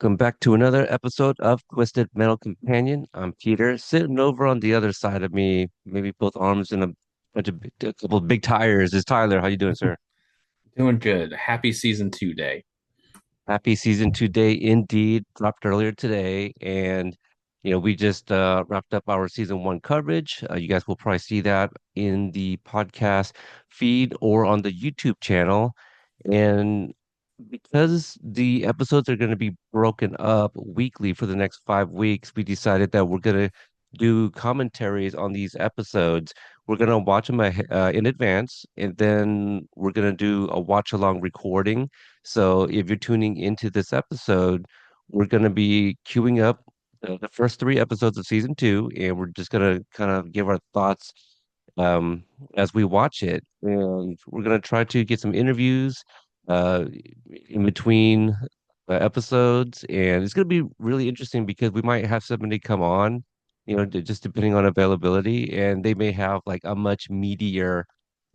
Welcome back to another episode of Twisted Metal Companion. I'm Peter. Sitting over on the other side of me, maybe both arms and a couple of big tires, is Tyler. How you doing, sir? Doing good. Happy season 2 day. Happy season 2 day indeed. Dropped earlier today, and we just wrapped up our season 1 coverage. You guys will probably see that in the podcast feed or on the YouTube channel. And because the episodes are going to be broken up weekly for the next 5 weeks, we decided that we're going to do commentaries on these episodes. We're going to watch them in advance, and then we're going to do a watch along recording. So if you're tuning into this episode, we're going to be queuing up the first 3 episodes of season 2, and we're just going to kind of give our thoughts um, as we watch it. And we're going to try to get some interviews uh, in between episodes, and it's going to be really interesting because we might have somebody come on, just depending on availability, and they may have like a much meatier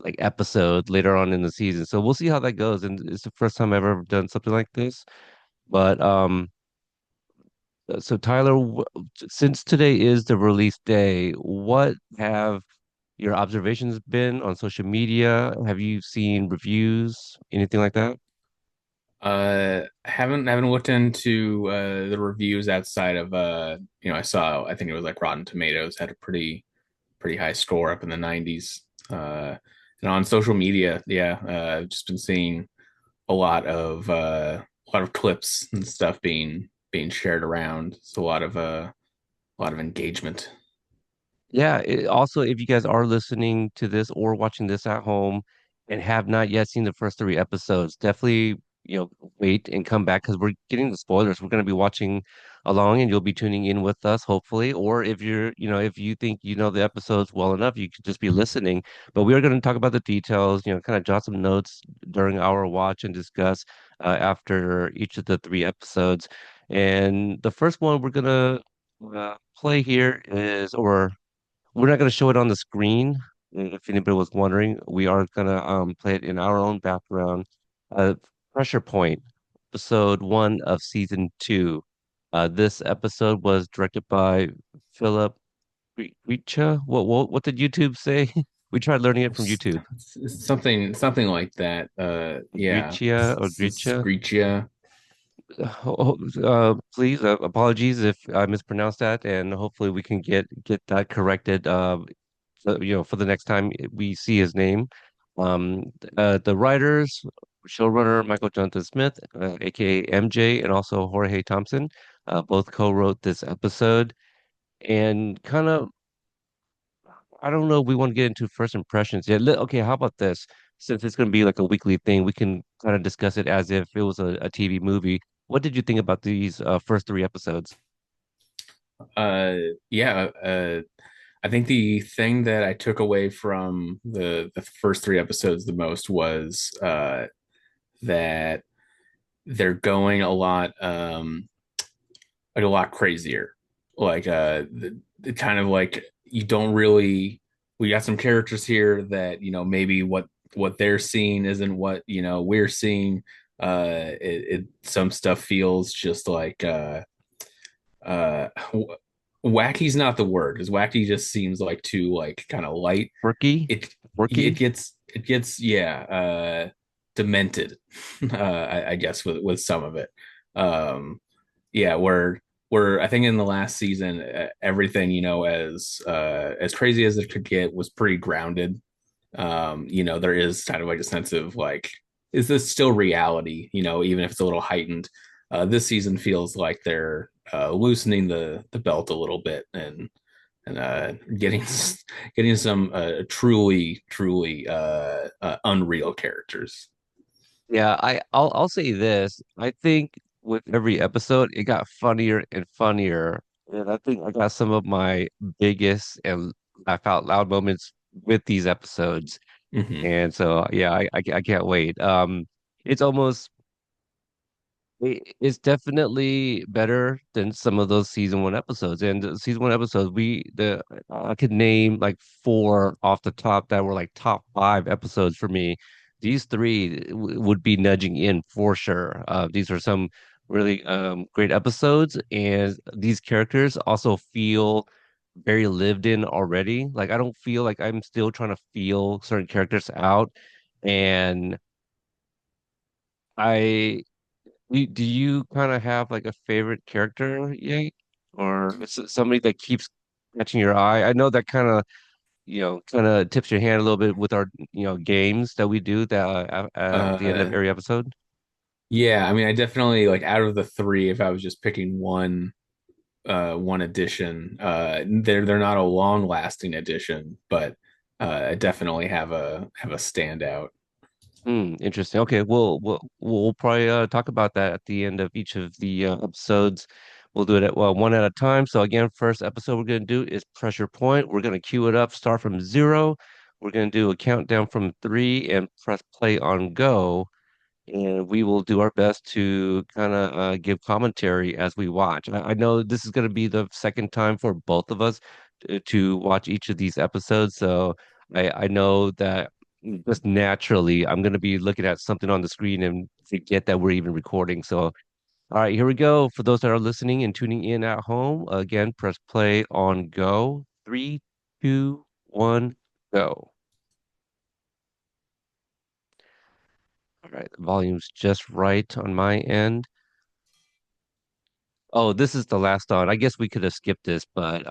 like episode later on in the season. So we'll see how that goes. And it's the first time I've ever done something like this. But so Tyler, since today is the release day, what have your observations been on social media? Have you seen reviews, anything like that? Haven't looked into the reviews outside of I saw I think it was like Rotten Tomatoes had a pretty high score up in the 90s. And on social media, yeah, I've just been seeing a lot of clips and stuff being shared around. So a lot of engagement. Yeah, also, if you guys are listening to this or watching this at home and have not yet seen the first 3 episodes, definitely, wait and come back because we're getting the spoilers. We're going to be watching along and you'll be tuning in with us, hopefully. Or if if you think you know the episodes well enough, you could just be listening. But we are going to talk about the details, kind of jot some notes during our watch and discuss after each of the 3 episodes. And the first one we're going to play here is, or we're not going to show it on the screen. If anybody was wondering, we are going to play it in our own background. Uh, Pressure Point, episode 1 of season 2. This episode was directed by Philip Richa. What did YouTube say? We tried learning it from YouTube. Something like that. Yeah, Gricia or Gricha. Screechia. Please, apologies if I mispronounced that, and hopefully we can get that corrected. For the next time we see his name. The writers, showrunner Michael Jonathan Smith, aka MJ, and also Jorge Thompson, both co-wrote this episode. And kind of, I don't know, if we want to get into first impressions. Yeah, okay, how about this? Since it's going to be like a weekly thing, we can kind of discuss it as if it was a TV movie. What did you think about these first 3 episodes? Uh, yeah, I think the thing that I took away from the first 3 episodes the most was that they're going a lot crazier. Like the kind of like you don't really we got some characters here that maybe what they're seeing isn't what we're seeing. Some stuff feels just like uh wacky's not the word because wacky just seems like too like kind of light. Quirky? It Quirky? gets yeah demented. I guess with some of it. Yeah, where I think in the last season everything as crazy as it could get was pretty grounded. There is kind of like a sense of like, is this still reality? Even if it's a little heightened. This season feels like they're loosening the belt a little bit and getting getting some truly unreal characters. Yeah, I'll say this. I think with every episode, it got funnier and funnier. And I think I got some of my biggest and laugh out loud moments with these episodes. Hmm. And so, yeah, I can't wait. It's almost it's definitely better than some of those season 1 episodes. And the season 1 episodes, I could name like 4 off the top that were like top 5 episodes for me. These 3 would be nudging in for sure. These are some really great episodes, and these characters also feel very lived in already. Like I don't feel like I'm still trying to feel certain characters out. And I do you kind of have like a favorite character, yet, or is it somebody that keeps catching your eye? I know that kind of tips your hand a little bit with our games that we do that at the end of Uh, every episode. yeah, I mean, I definitely like out of the three, if I was just picking one edition, they're not a long lasting edition, but I definitely have a standout. Hmm, interesting. Okay, we'll probably talk about that at the end of each of the episodes. We'll do it at one at a time. So again, first episode we're gonna do is pressure point. We're gonna cue it up, start from zero. We're gonna do a countdown from three and press play on go. And we will do our best to kind of give commentary as we watch. I know this is going to be the second time for both of us to watch each of these episodes, so I know that just naturally I'm going to be looking at something on the screen and forget that we're even recording. So, all right, here we go. For those that are listening and tuning in at home, again, press play on go. Three, two, one, go. All right, the volume's just right on my end. Oh, this is the last on. I guess we could have skipped this, but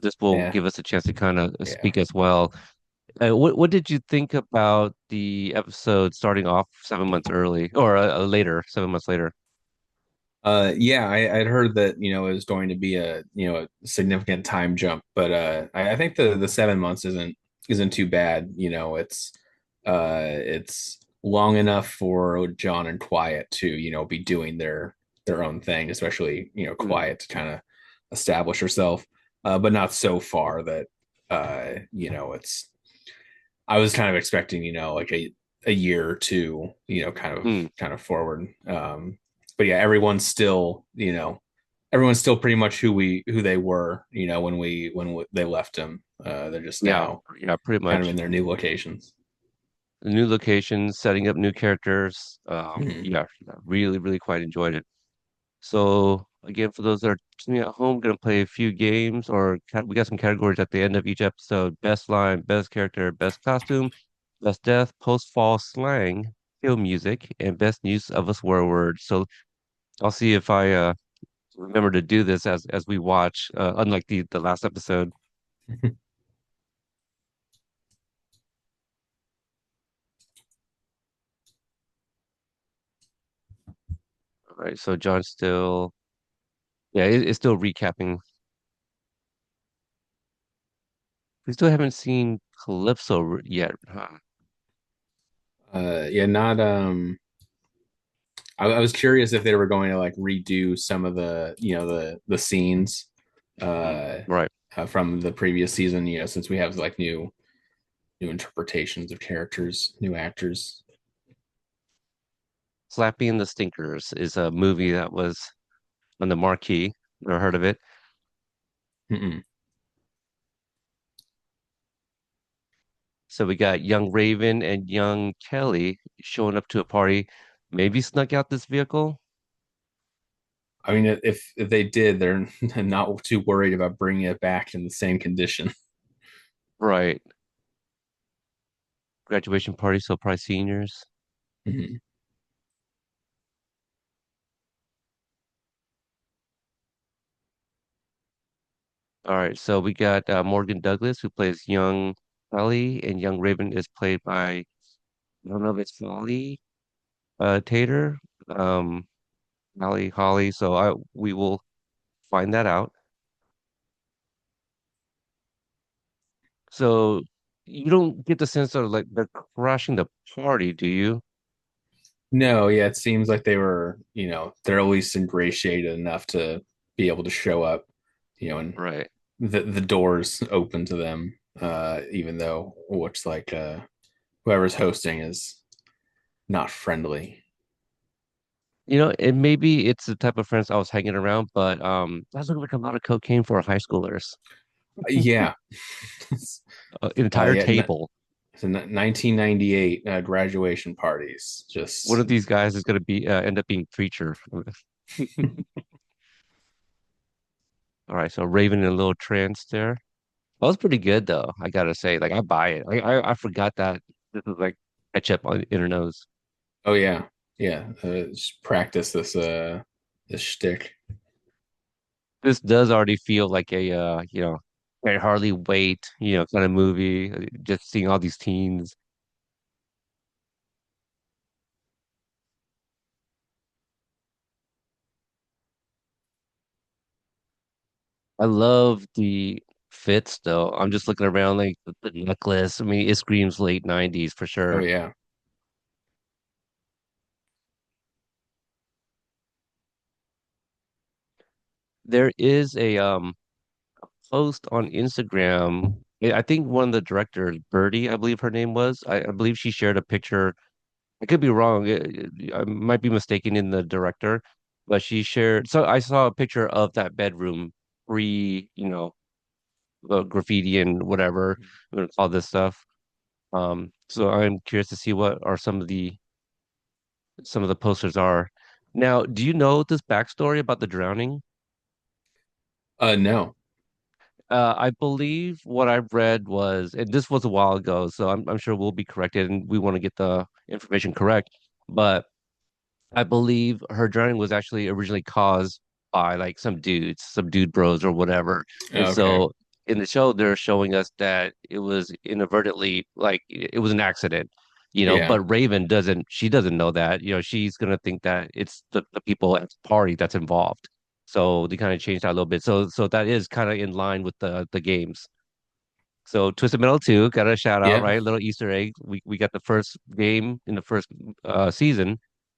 this will Yeah, give us a chance to kind of yeah. speak as well. What did you think about the episode starting off 7 months early or later, 7 months later? Yeah, I'd heard that, it was going to be a significant time jump, but I think the 7 months isn't too bad. It's long enough for John and Quiet to, be doing their own thing, especially, Mm, Quiet to kind of establish herself, but not so far that it's I was kind of expecting, like a year or two, mm, kind of forward. But yeah, everyone's still pretty much who they were, they left him. They're just yeah, now yeah, pretty kind of much. in their new locations. The new locations, setting up new characters. Mhm. Yeah, really, really quite enjoyed it. So again, for those that are tuning at home, gonna play a few games, or we got some categories at the end of each episode: best line, best character, best costume, best death, post fall slang, film music, and best use of a swear word. So I'll see if I remember to do this as we watch, unlike the last episode. All right, so John's still, yeah, it's still recapping. We still haven't seen Calypso yet, huh? Yeah, not I was curious if they were going to like redo some of the scenes Mm, uh, right. from the previous season, since we have like new interpretations of characters, new actors. Slappy and the Stinkers is a movie that was on the marquee. Never heard of it. Mm-mm. So we got young Raven and young Kelly showing up to a party. Maybe snuck out this vehicle. I mean, if they did, they're not too worried about bringing it back in the same condition. Right. Graduation party, so probably seniors. Mhm. All right. So we got Morgan Douglas who plays young Kelly, and young Raven is played by, I don't know if it's Holly Tater, um, Holly. So we will find that out. So you don't get the sense of like they're crashing the party, do you? No, yeah, it seems like they're at least ingratiated enough to be able to show up, and Right. the doors open to them, even though it looks like whoever's hosting is not friendly. And maybe it's the type of friends I was hanging around, but that looks like a lot of cocaine for high schoolers. Yeah, An entire yeah, table. So 1998 graduation parties. One Just of these guys is going to be end up being preacher. All right, so Raven in a little trance there. That was pretty good though. I gotta say, like I buy it. I forgot that this is like ketchup on in her nose. oh yeah, yeah. Just practice this shtick. This does already feel like a I hardly wait, kind of movie. Just seeing all these teens. I love the fits though. I'm just looking around like the necklace. I mean, it screams late 90s for Oh sure. yeah, There is a post on Instagram. I think one of the directors, Birdie, I believe her name was. I believe she shared a picture. I could be wrong. I might be mistaken in the director, but she shared. So I saw a picture of that bedroom pre, graffiti and whatever we're gonna call this stuff. So I'm curious to see what are some of the posters are. Now, do you know this backstory about the drowning? no, I believe what I've read was, and this was a while ago, so I'm sure we'll be corrected, and we want to get the information correct. But I believe her drowning was actually originally caused by like some dudes, some dude bros or whatever. And okay, so in the show, they're showing us that it was inadvertently like it was an accident, yeah, but Raven doesn't, she doesn't know that, she's gonna think that it's the people at the party that's involved. So they kind of changed that a little bit. So that is kind of in line with the games. So Twisted Metal 2, got a shout out, yeah, right? Little Easter egg. We got the first game in the first season.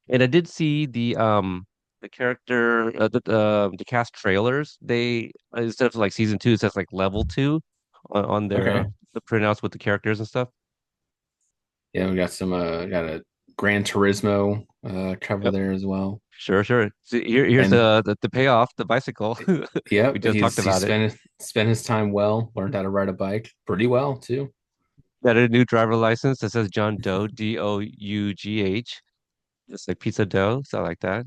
And I did see the character the cast trailers. They instead of like season 2, it says like level 2 on their okay, the printouts with the characters and stuff. yeah. We got some got a Gran Turismo cover Yep. there as well, Sure, sure. So here's and the payoff, the bicycle. We yep, just talked he about it. spent his time well, learned how to ride a bike pretty well too. Got a new driver license that says John Doe, Dough, just like pizza dough, so I like that.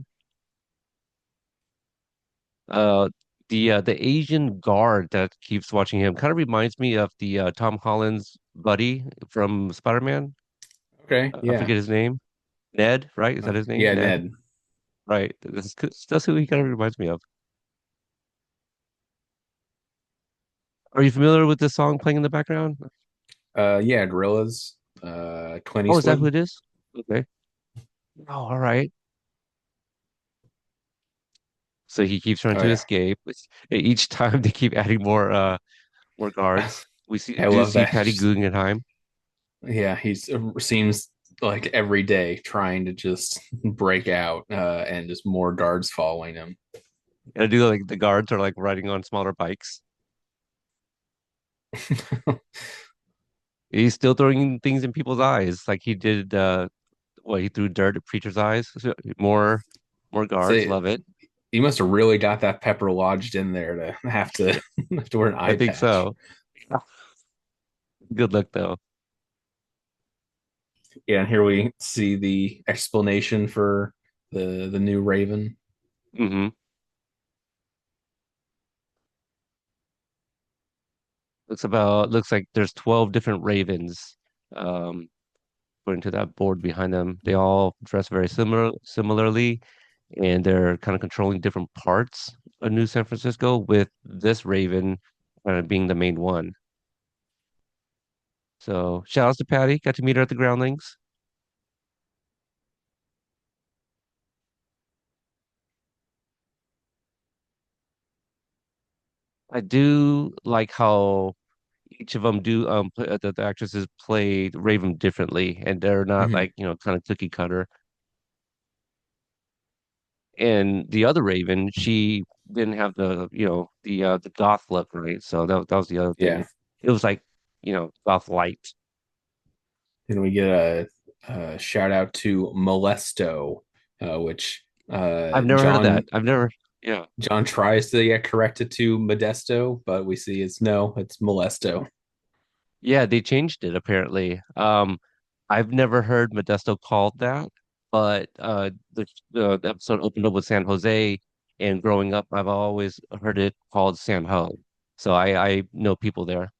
Uh, the Asian guard that keeps watching him kind of reminds me of the Tom Holland's buddy from Spider-Man. Okay, I yeah, forget his name. Ned, right? Is that his name? yeah, Ned, Ned. right? That's who he kind of reminds me of. Are you familiar with this song playing in the background? Yeah, Gorillas, Clint Oh, is that who Eastwood. it is? Okay. Oh, all right. So he keeps trying Oh to yeah, escape. Each time they keep adding more guards. We I do love see that. Patty Guggenheim. Yeah, he's seems like every day trying to just break out, and just more guards following him. And I do like the guards are like riding on smaller bikes. He's still throwing things in people's eyes, like he did. He threw dirt at preacher's eyes. So more guards, So love it. he must have really got that pepper lodged in there to have to have to wear an I eye think patch. so. Good luck though. Yeah, and here we see the explanation for the new Raven. hmm Looks like there's 12 different ravens. Um, According to that board behind them, they all dress very similarly, and they're kind of controlling different parts of New San Francisco. With this raven kind of being the main one. So shout outs to Patty. Got to meet her at the Groundlings. I do like how each of them do the actresses played Raven differently, and they're not Mhm. like kind of cookie cutter. And the other Raven, she didn't have the goth look, right? So that was the other Yeah, thing. It was like goth light. and we get a shout out to Molesto, which I've never heard of that. I've never. Yeah, John tries to get corrected to Modesto, but we see it's no, it's Molesto. Yeah, they changed it apparently. I've never heard Modesto called that, but the episode opened up with San Jose, and growing up, I've always heard it called San Ho. So I know people there.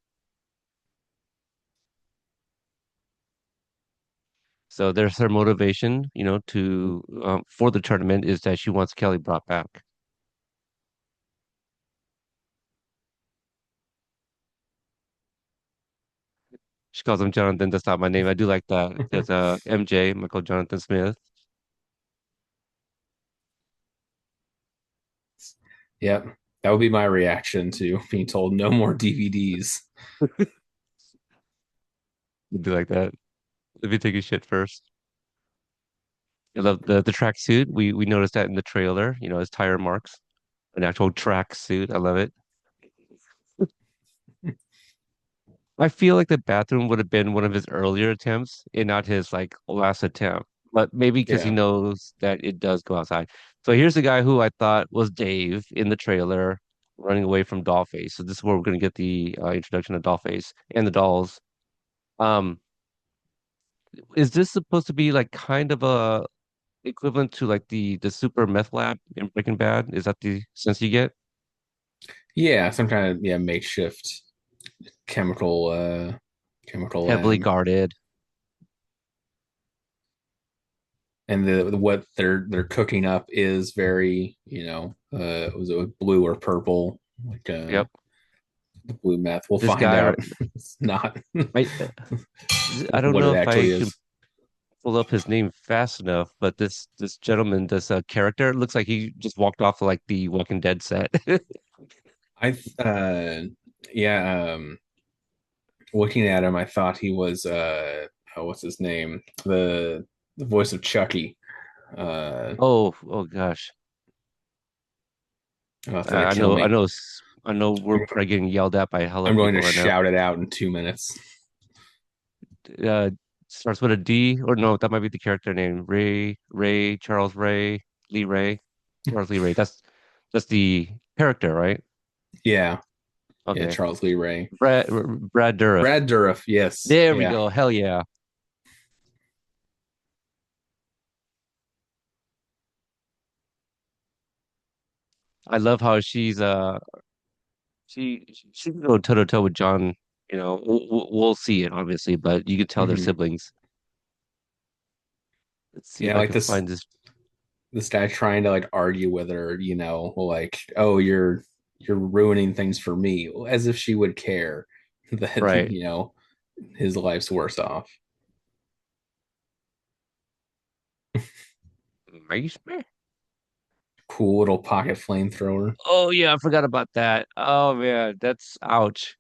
So there's her motivation, to for the tournament is that she wants Kelly brought back. She calls him Jonathan. That's not my name. I do like that. There's MJ, Michael Jonathan Smith. Yep. That would be my reaction to being told no more DVDs. I do like that. Let me take a shit first. I love the tracksuit. We noticed that in the trailer, his tire marks, an actual tracksuit. I love it. I feel like the bathroom would have been one of his earlier attempts and not his like last attempt. But maybe because he Yeah. knows that it does go outside. So here's the guy who I thought was Dave in the trailer running away from Dollface. So this is where we're gonna get the introduction of Dollface and the dolls. Um, is this supposed to be like kind of a equivalent to like the super meth lab in Breaking Bad? Is that the sense you get? Yeah, some kind of yeah, makeshift chemical chemical Heavily lab. guarded. And the what they're cooking up is very, was it blue or purple? Like Yep. the blue meth. We'll This find guy, out. It's not I I don't what know it if I actually can is. pull up his name fast enough, but this gentleman, this character, looks like he just walked off like the Walking Dead set. I yeah, looking at him, I thought he was oh, what's his name? The voice of Chucky. Uh Oh gosh. oh, it's gonna I kill know, I me. know, I know. We're I'm, probably getting yelled at by hella I'm going people to right now. shout it out in 2 minutes. Uh, Starts with a D, or no, that might be the character name. Charles Ray, Lee Ray, Charles Lee Ray. That's the character, right? Yeah, yeah, Okay. Charles Lee Ray. Brad Dourif. Brad Dourif, yes. There we Yeah. go. Hell yeah. I love how she can go toe to toe with John. We'll see it obviously, but you could tell they're Hmm. siblings. Let's see if Yeah, I like can find this. this guy trying to like argue with her, like, oh, you're ruining things for me, as if she would care that, Right. his life's worse off. Nice. Cool little pocket flamethrower. Oh yeah, I forgot about that. Oh man, that's ouch.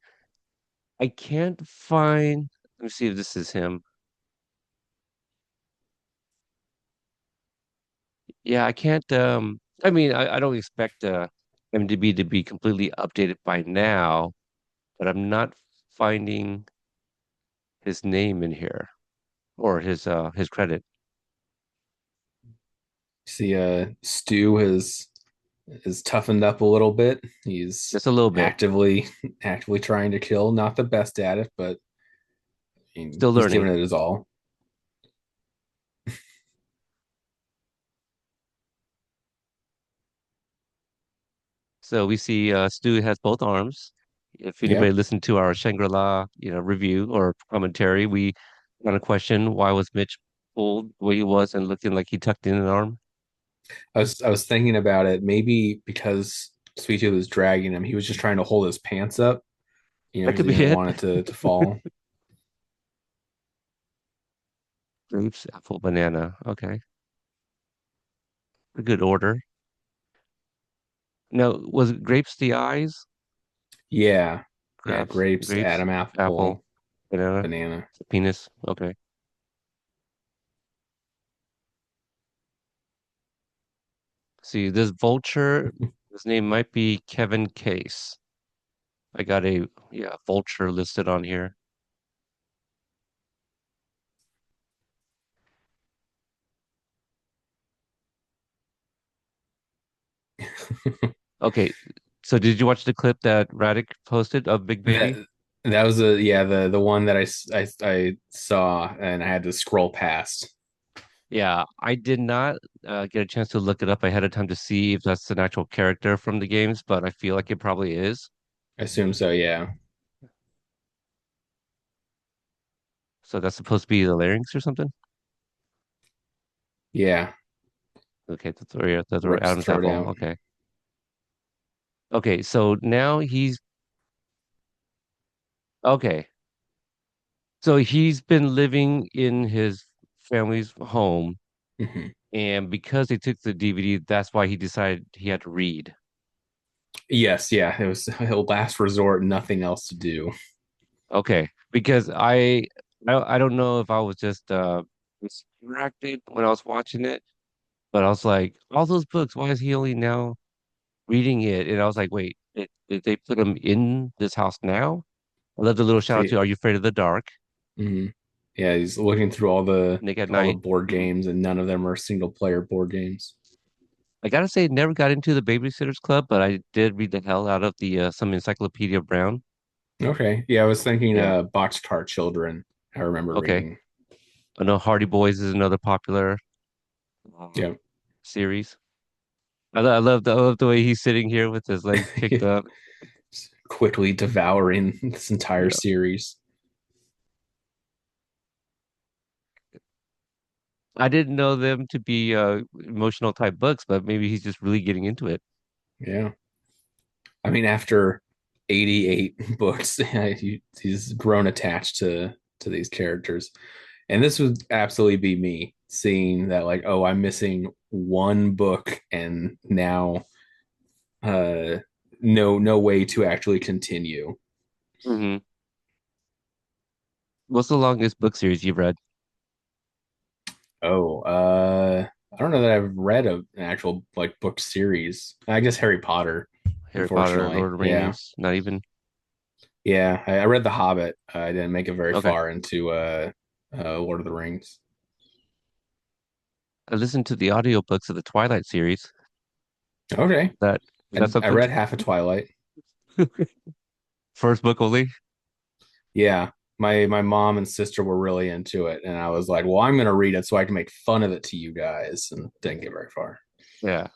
I can't find. Let me see if this is him. Yeah, I can't. I mean, I don't expect MDB to be completely updated by now, but I'm not finding his name in here or his credit. See, Stu is toughened up a little bit. He's Just a little bit. actively trying to kill. Not the best at it, but I mean, Still he's learning. giving it his all. So we see Stu has both arms. If anybody Yep. listened to our Shangri-La, review or commentary, we kind of question why was Mitch pulled the way he was and looking like he tucked in an arm. I was thinking about it. Maybe because Sweet Tooth was dragging him, he was just trying to hold his pants up, That because could he be didn't it. want it to fall. Grapes, apple, banana. Okay, a good order. Now, was it grapes the eyes? Yeah, yeah. Grapes, Grapes, grapes, Adam apple, apple, banana, banana. penis. Okay. See, this vulture, his name might be Kevin Case. I got a vulture listed on here. Okay, so did you watch the clip that Radic posted of Big That Baby? That was the one that I saw and I had to scroll past. Yeah, I did not get a chance to look it up ahead of time to see if that's an actual character from the games, but I feel like it probably is. I assume so, yeah. So that's supposed to be the larynx or something. Yeah. Okay, that's where Rips Adam's throat apple. out. Okay. Okay, so now he's okay. So he's been living in his family's home, Hmm. and because they took the DVD, that's why he decided he had to read. Yes, yeah. It was a last resort, nothing else to do. Okay, because I don't know if I was just distracted when I was watching it, but I was like, all those books, why is he only now reading it? And I was like, wait, did they put him in this house now? I love the little shout out See, to Are You Afraid of the Dark? hmm, yeah, he's looking through Nick at all the Night. board Mhm. games, and none of them are single player board games. I gotta say, never got into the Babysitters Club, but I did read the hell out of the some Encyclopedia Brown. Okay, yeah, I was thinking Yeah, Boxcar Children. I remember okay. reading. I know Hardy Boys is another popular Yeah, series. I love the way he's sitting here with his legs kicked up. quickly devouring this entire Yeah. series. I didn't know them to be emotional type books, but maybe he's just really getting into it. Yeah, I mean, after 88 books, he's grown attached to these characters. And this would absolutely be me seeing that, like, oh, I'm missing one book, and now uh no way to actually continue. Hmm. What's the longest book series you've read? Oh, I don't know that I've read an actual like book series. I guess Harry Potter, Harry Potter, unfortunately. Lord of the Yeah. Rings, not even. Yeah, I read The Hobbit. I didn't make it very Okay. far into Lord of the Rings. I listened to the audiobooks of the Twilight series. Okay. That is that I something? read half of Twilight. First book only? Yeah. My mom and sister were really into it, and I was like, "Well, I'm going to read it so I can make fun of it to you guys," and didn't get very far. Yeah.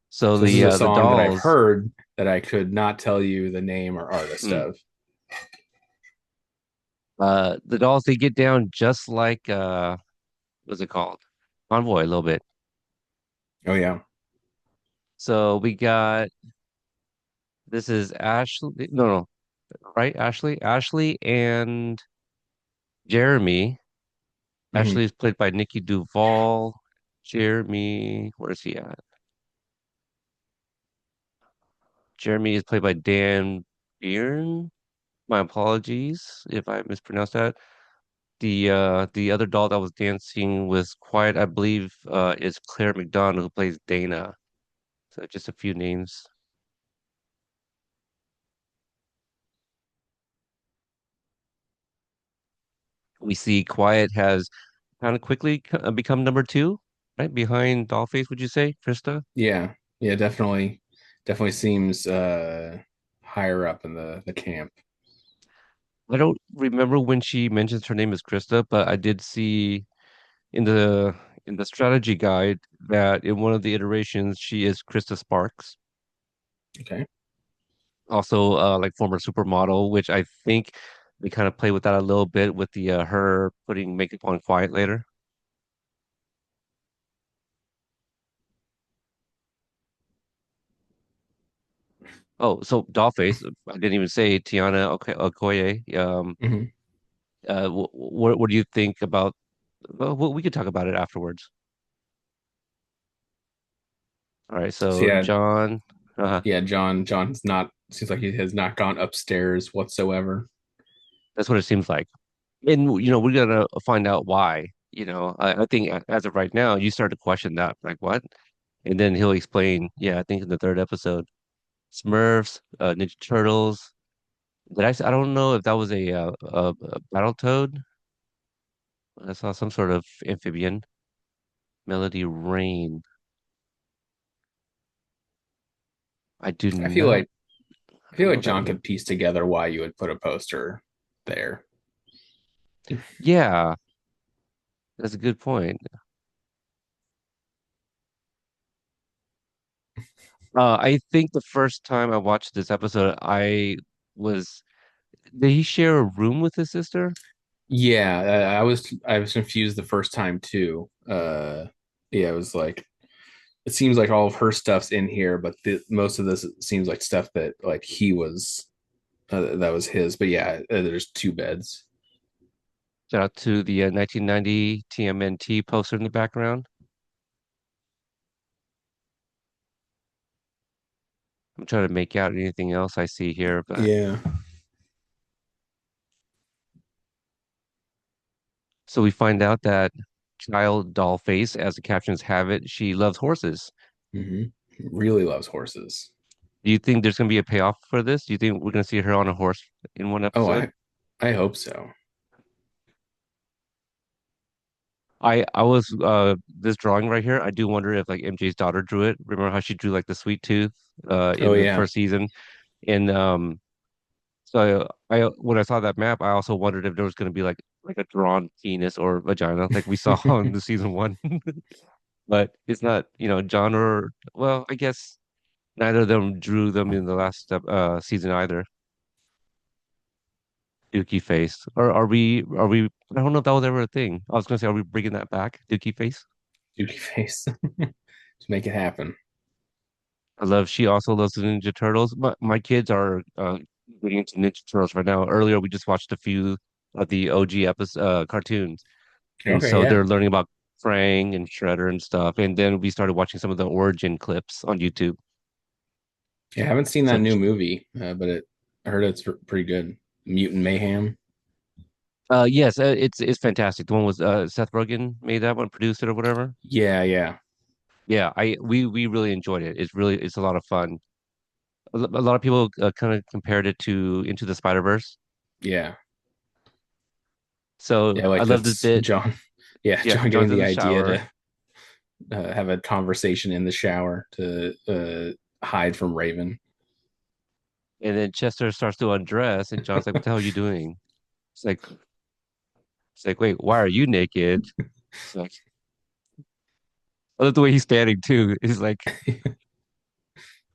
So So this is a the song that I've dolls, heard that I could not tell you the name or artist mm, of. the dolls they get down just like what's it called? Convoy a little bit. Oh yeah. So we got this is Ashley. No, no, right? Ashley and Jeremy. Hmm. Ashley is played by Nikki Duvall. Jeremy, where is he at? Jeremy is played by Dan Byrne. My apologies if I mispronounced that. The other doll that was dancing was quiet, I believe, is Claire McDonald who plays Dana. So just a few names. We see Quiet has kind of quickly become number two, right behind Dollface. Would you say, Krista? Yeah. Yeah, definitely seems higher up in the camp. I don't remember when she mentions her name is Krista, but I did see in the strategy guide that in one of the iterations she is Krista Sparks, Okay. also like former supermodel, which I think they kind of play with that a little bit with the her putting makeup on Quiet later. Oh, so Dollface, I didn't even say Tiana Okoye. Hmm. What do you think about? Well, we could talk about it afterwards. All right, So so yeah, John, yeah, John's not seems like he has not gone upstairs whatsoever. that's what it seems like. And we're gonna find out why. I think as of right now, you start to question that, like what? And then he'll explain. Yeah, I think in the third episode, Smurfs, Ninja Turtles. I don't know if that was a Battle Toad I saw some sort of amphibian. Melody Rain. I do I feel not like I feel know like that John one. could piece together why you would put a poster there. Yeah, that's a good point. I think the first time I watched this episode, was, did he share a room with his sister? Yeah, I was confused the first time too. Yeah, it was like it seems like all of her stuff's in here, but most of this seems like stuff that like he was that was his. But yeah, there's two beds. Shout out to the 1990 TMNT poster in the background. I'm trying to make out anything else I see here, but Yeah. so we find out that child doll face, as the captions have it, she loves horses. Hmm. Really loves horses. Do you think there's going to be a payoff for this? Do you think we're going to see her on a horse in one Oh, episode? I hope so. I was this drawing right here. I do wonder if like MJ's daughter drew it. Remember how she drew like the sweet tooth Oh in the yeah. first season? And so I when I saw that map, I also wondered if there was going to be like a drawn penis or vagina like we saw on the season one. But it's not, John or well, I guess neither of them drew them in the last season either. Dookie face. Or are we I don't know if that was ever a thing. I was gonna say, are we bringing that back? Dookie face? Duty face. Just make it happen. She also loves the Ninja Turtles. My kids are getting into Ninja Turtles right now. Earlier we just watched a few of the OG episode cartoons. And Okay, so yeah. they're learning about Krang and Shredder and stuff. And then we started watching some of the origin clips on YouTube. Yeah, I haven't seen So that new movie, but I heard it's pretty good. Mutant Mayhem. yes, it's fantastic. The one was Seth Rogen made that one, produced it or whatever. Yeah, yeah, Yeah, we really enjoyed it. It's a lot of fun. A lot of people kind of compared it to Into the Spider-Verse. yeah, So yeah. I Like love this that's bit. John. Yeah, Yeah, John getting John's in the the idea shower, to have a conversation in the shower to hide from Raven. and then Chester starts to undress, and John's like, "What the hell are you doing?" It's like, wait, why are you naked? It's like, I love the way he's standing too. He's like,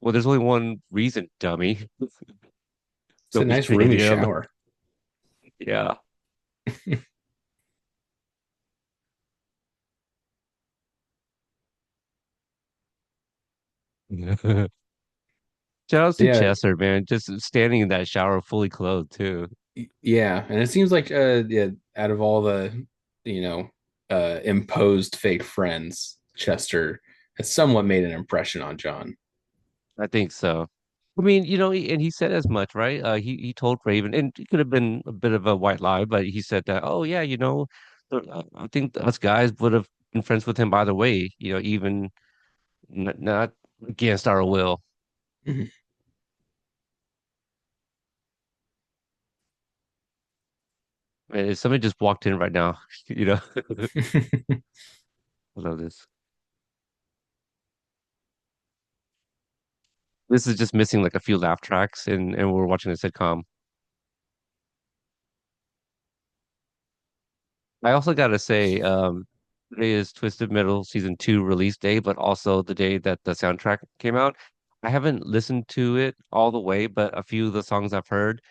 well, there's only one reason, dummy. It's a Don't be nice an roomy idiot. shower. Yeah. Shout out to Yeah, Chester, man. Just standing in that shower fully clothed too. yeah, and it seems like yeah, out of all the you know imposed fake friends, Chester has somewhat made an impression on John. I think so. I mean, and he said as much, right? He told Raven, and it could have been a bit of a white lie, but he said that, oh yeah, I think us guys would have been friends with him by the way, even not against our will. Mhm. Man, if somebody just walked in right now, I love this. This is just missing like a few laugh tracks, and we're watching a sitcom. I also gotta say, today is Twisted Metal season 2 release day, but also the day that the soundtrack came out. I haven't listened to it all the way, but a few of the songs I've heard,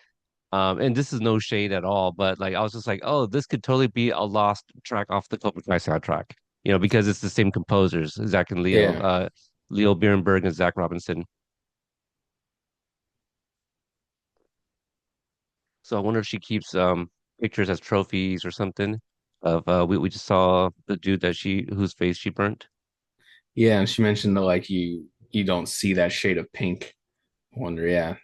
and this is no shade at all, but like I was just like, oh, this could totally be a lost track off the Cobra Kai soundtrack, because it's the same composers, Zach and Leo, Yeah. Leo Bierenberg and Zach Robinson. So I wonder if she keeps pictures as trophies or something of we just saw the dude whose face she burnt. Yeah, and she mentioned that like you don't see that shade of pink. I wonder, yeah,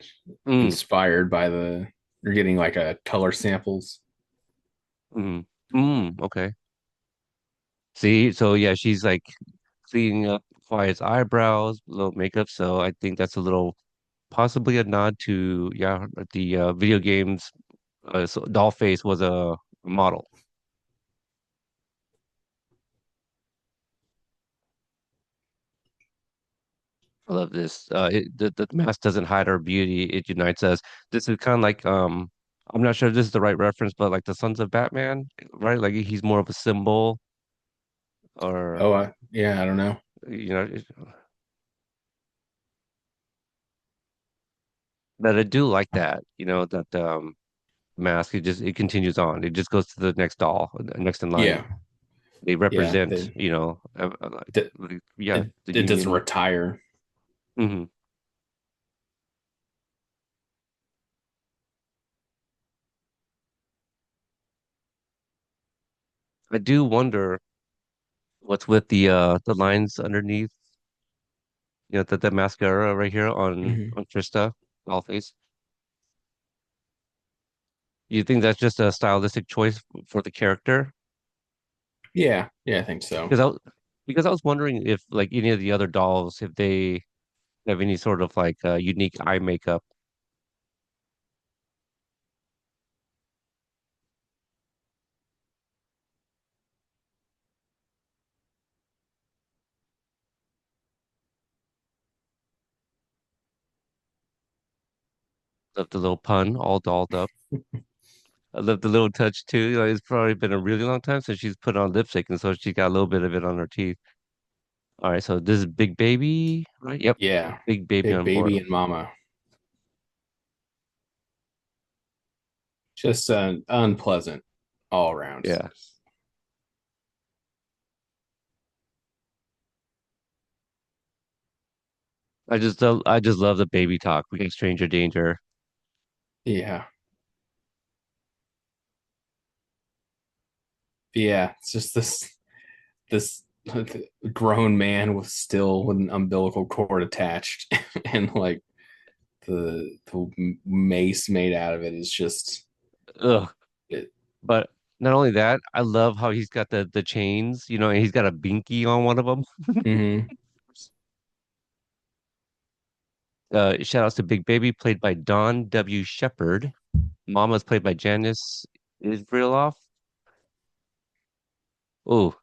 Mm, inspired by the you're getting like a color samples. okay. See, so yeah, she's like cleaning up Quiet's eyebrows, a little makeup. So I think that's a little possibly a nod to yeah the video games. So Dollface was a model. I love this. The mask doesn't hide our beauty; it unites us. This is kind of like I'm not sure if this is the right reference, but like the Sons of Batman, right? Like he's more of a symbol, or Oh, yeah, I don't know. you know, that I do like that. You know that mask. It continues on. It just goes to the next doll, next in line. Yeah, They yeah. represent, It, yeah, it the it doesn't union. retire. Hmm. I do wonder what's with the lines underneath, the mascara right here Hmm. on Trista Dollface. You think that's just a stylistic choice for the character? Yeah, yeah, I think so. Because because I was wondering if like any of the other dolls, if they have any sort of like unique eye makeup. Of the little pun, all dolled up. I love the little touch too. It's probably been a really long time since she's put on lipstick, and so she got a little bit of it on her teeth. All right, so this is Big Baby, right? Yep, Yeah, Big Baby big on board. baby and mama. Just unpleasant all around. Yeah, I just love the baby talk. We got stranger danger. Yeah, yeah. It's just this grown man with still with an umbilical cord attached, and like the mace made out of it is just Ugh. it. But not only that, I love how he's got the chains, and he's got a binky on one of them. Hmm. Shout outs to Big Baby, played by Dawn W. Shepard. Mama's played by Janice Israeloff. Oh,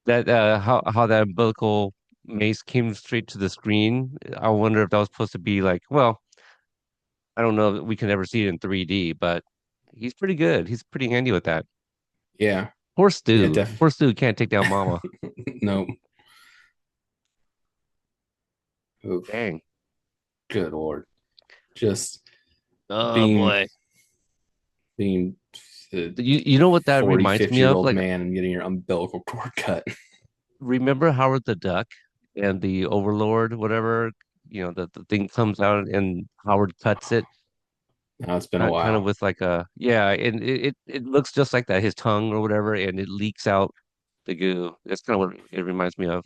that how that umbilical mace came straight to the screen. I wonder if that was supposed to be like, well, I don't know if we can ever see it in 3D, but he's pretty good. He's pretty handy with that. Yeah, Poor yeah, Stu. Poor Stu can't take down Mama. no. Oof, Dang. good lord. Just Oh being boy. being a You know what that 40, reminds me 50 year of? old Like, man and getting your umbilical cord cut. remember Howard the Duck and the Overlord, whatever, the thing comes out and Howard cuts it, Now it's been a kind of while. with like a, yeah, and it looks just like that, his tongue or whatever, and it leaks out the goo. That's kind of what it reminds me of.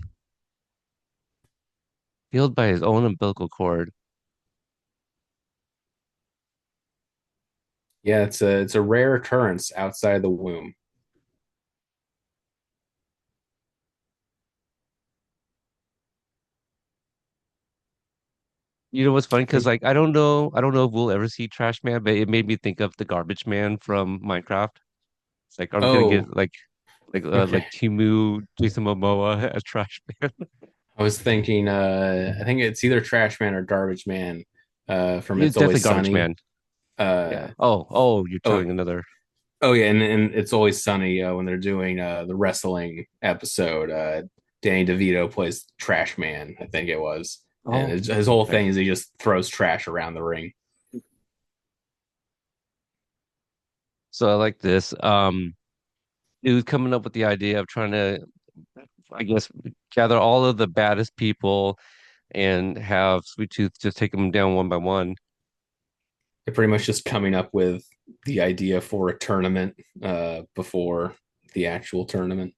Healed by his own umbilical cord. Yeah, it's a rare occurrence outside the womb. You know what's funny? I Because think. like I don't know if we'll ever see Trash Man, but it made me think of the Garbage Man from Minecraft. It's like, are we gonna Oh, get like okay. Timu, Jason Momoa as Trash Man? I was thinking. I think it's either Trash Man or Garbage Man. From It's It's definitely Always Garbage Sunny. Man. Yeah. Uh, Oh, you're oh, telling another. oh yeah, and It's Always Sunny when they're doing the wrestling episode. Danny DeVito plays Trash Man, I think it was, and Oh, his whole okay. thing is he just throws trash around the ring. So I like this. He was coming up with the idea of trying to, I guess, gather all of the baddest people and have Sweet Tooth just take them down one by one. They're pretty much just coming up with the idea for a tournament before the actual tournament.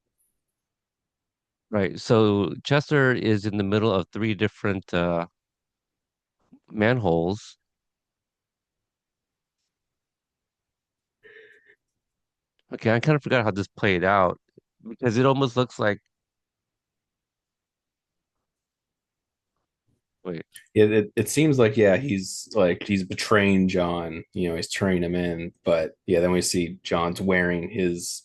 Right. So Chester is in the middle of three different manholes. Okay, I kind of forgot how this played out because it almost looks like, wait, It seems like, yeah, he's betraying John. He's turning him in, but yeah, then we see John's wearing his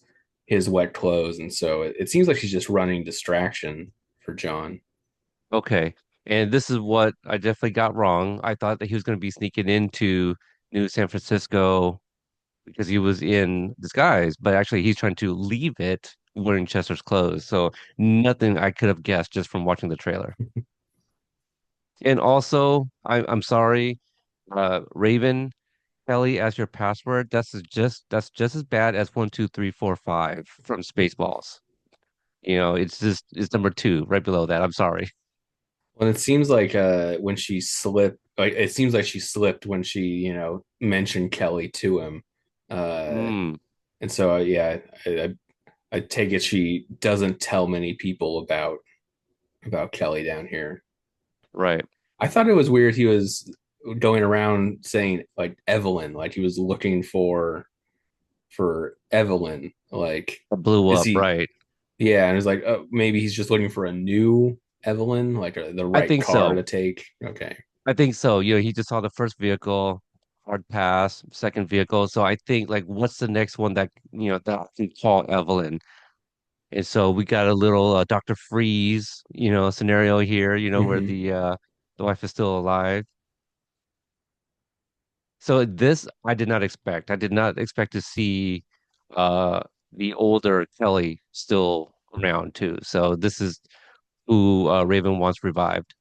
wet clothes, and so it seems like she's just running distraction for John. okay. And this is what I definitely got wrong. I thought that he was going to be sneaking into New San Francisco because he was in disguise, but actually he's trying to leave it wearing Chester's clothes. So nothing I could have guessed just from watching the trailer. And also, I'm sorry, Raven Kelly as your password. That's just as bad as 1 2 3 4 5 from Spaceballs. It's number two right below that. I'm sorry. Well, it seems like when she slipped, like it seems like she slipped when she, mentioned Kelly to him. Uh, Mm, and so yeah, I take it she doesn't tell many people about Kelly down here. right. I thought it was weird he was going around saying like Evelyn, like he was looking for Evelyn. Like, That blew is up, he? right. Yeah, and it's like maybe he's just looking for a new Evelyn, like the I right think car so. to take. Okay. I think so. He just saw the first vehicle, hard pass, second vehicle. So I think like what's the next one that I can call Evelyn? And so we got a little Dr. Freeze, scenario here, where Hmm. the wife is still alive. So this I did not expect. I did not expect to see uh the older Kelly still around too. So this is who Raven wants revived.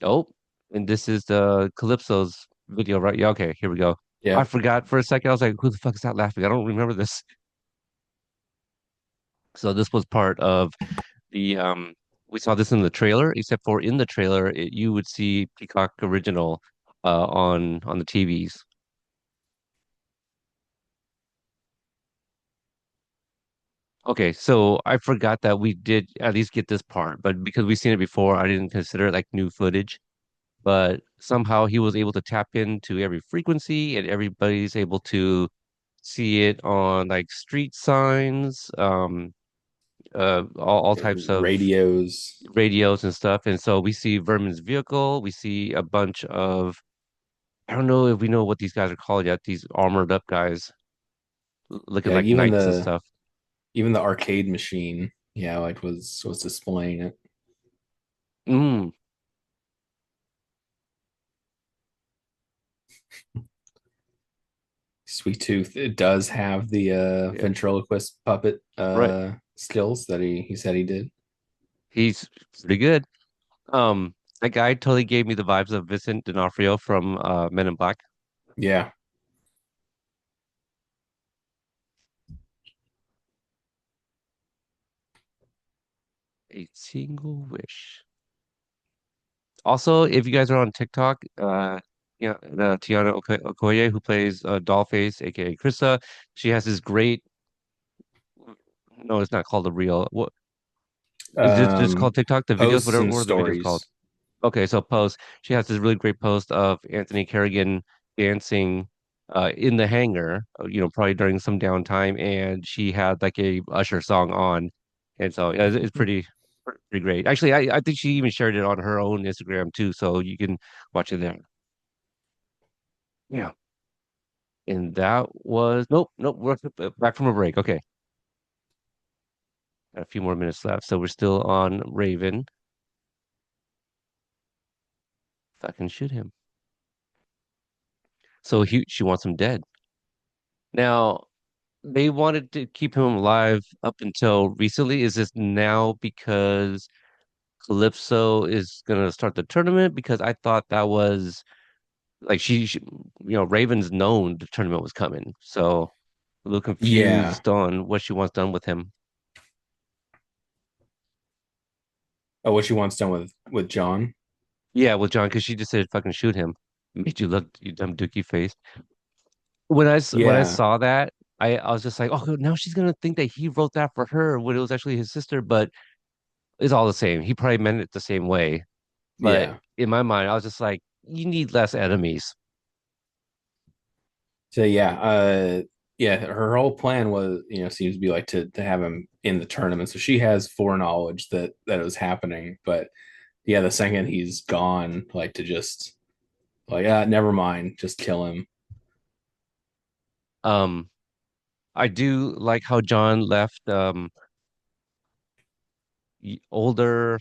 Oh, and this is the Calypso's video, right? Yeah, okay, here we go. I Yep. forgot for a second. I was like, who the fuck is that laughing? I don't remember this. So this was part of the we saw this in the trailer, except for in the trailer you would see Peacock Original on the TVs. Okay, so I forgot that we did at least get this part, but because we've seen it before, I didn't consider it like new footage. But somehow he was able to tap into every frequency and everybody's able to see it on like street signs, all types of Radios. radios and stuff. And so we see Vermin's vehicle, we see a bunch of I don't know if we know what these guys are called yet, these armored up guys looking Yeah, like even knights and the stuff. even the arcade machine. Yeah, like was displaying it. Mm, Sweet Tooth. It does have the yeah, ventriloquist puppet right. skills that he said he did. He's pretty good. That guy totally gave me the vibes of Vincent D'Onofrio from Men in Black. Yeah. A single wish. Also, if you guys are on TikTok, the Tiana Okoye, who plays Dollface, aka Krista, she has this great. No, it's not called the reel. What is it? Just called TikTok? The videos, Posts whatever. and What are the videos called? stories. Okay, so post. She has this really great post of Anthony Kerrigan dancing in the hangar. Probably during some downtime, and she had like a Usher song on, and so yeah, it's pretty great. Actually, I think she even shared it on her own Instagram too, so you can watch it there. Yeah. And that was nope. We're back from a break. Okay, got a few more minutes left, so we're still on Raven. If I can shoot him, so she wants him dead. Now they wanted to keep him alive up until recently. Is this now because Calypso is gonna start the tournament? Because I thought that was like Raven's known the tournament was coming, so a little Yeah. confused on what she wants done with him. Oh, what she wants done with John. Yeah, with John, because she just said fucking shoot him. Made you look, you dumb dookie face. When I Yeah. saw that, I was just like, oh, now she's gonna think that he wrote that for her when it was actually his sister, but it's all the same. He probably meant it the same way. But Yeah. in my mind, I was just like, you need less enemies. So yeah, her whole plan was, seems to be like to have him in the tournament. So she has foreknowledge that it was happening. But yeah, the second he's gone, like to just like, never mind, just kill him. Um, I do like how John left. older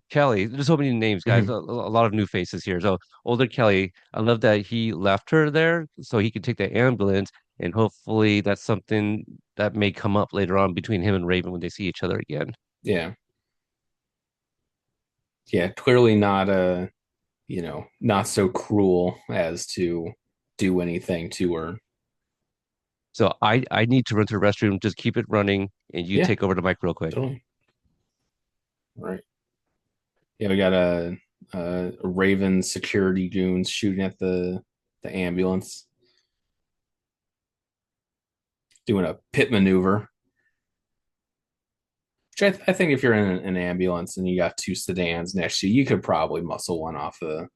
Kelly. There's so many names, guys. Mhm. A lot of new faces here. So older Kelly, I love that he left her there so he could take the ambulance, and hopefully that's something that may come up later on between him and Raven when they see each other again. Yeah, yeah, clearly not not so cruel as to do anything to her. So I need to run to the restroom. Just keep it running, and you Yeah, take over the mic real quick. totally. All right. Yeah, we got a Raven security goons shooting at the ambulance, doing a pit maneuver. Which I think if you're in an ambulance and you got two sedans next to you, you could probably muscle one off the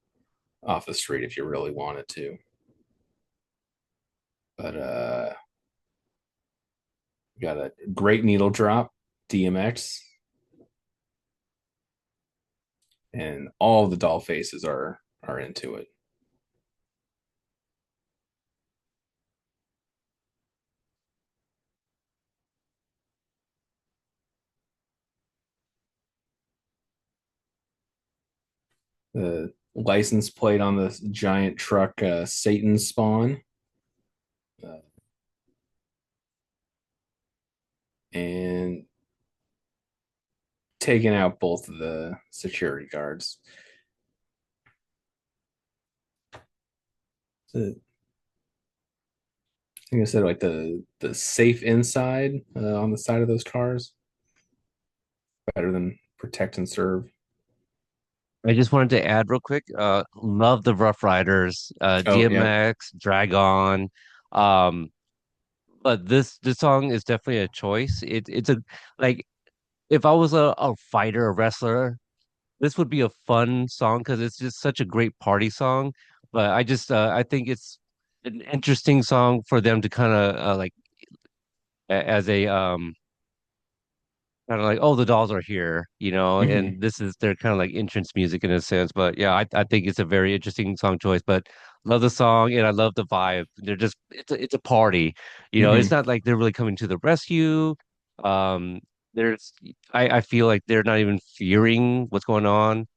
street if you really wanted to. But we got a great needle drop, DMX, and all the doll faces are into it. The license plate on the giant truck, Satan Spawn, uh, and taking out both of the security guards. So, I think I said like the safe inside on the side of those cars better than protect and serve. I just wanted to add real quick, love the Rough Riders, Oh yeah. DMX, Dragon. Um, but this song is definitely a choice. It's a like if I was a fighter, a wrestler, this would be a fun song because it's just such a great party song. But I think it's an interesting song for them to kind of like as a kind of like, oh, the dolls are here, Mm-hmm. and this is their kind of like entrance music in a sense. But yeah, I think it's a very interesting song choice. But love the song and I love the vibe. They're just it's a party, It's Mm-hmm. not like they're really coming to the rescue. Um, there's I feel like they're not even fearing what's going on.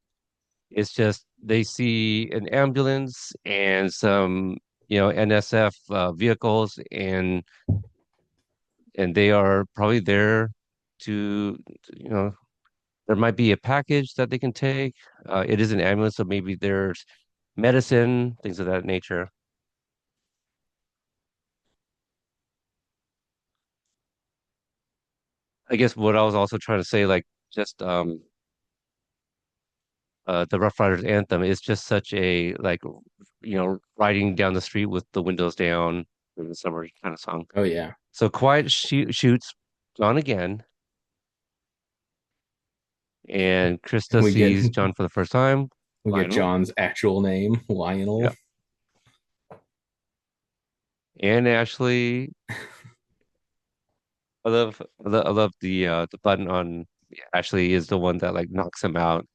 It's just they see an ambulance and some NSF vehicles, and they are probably there to you know there might be a package that they can take. It is an ambulance, so maybe there's medicine, things of that nature. I guess what I was also trying to say, like just the Rough Riders anthem is just such a like riding down the street with the windows down in the summer kind of song. Oh yeah. So quiet shoots John again, and Krista We get sees John for the first time. we get Lionel, John's actual name, Lionel. yeah, and Ashley. I love the button on Ashley is the one that like knocks him out.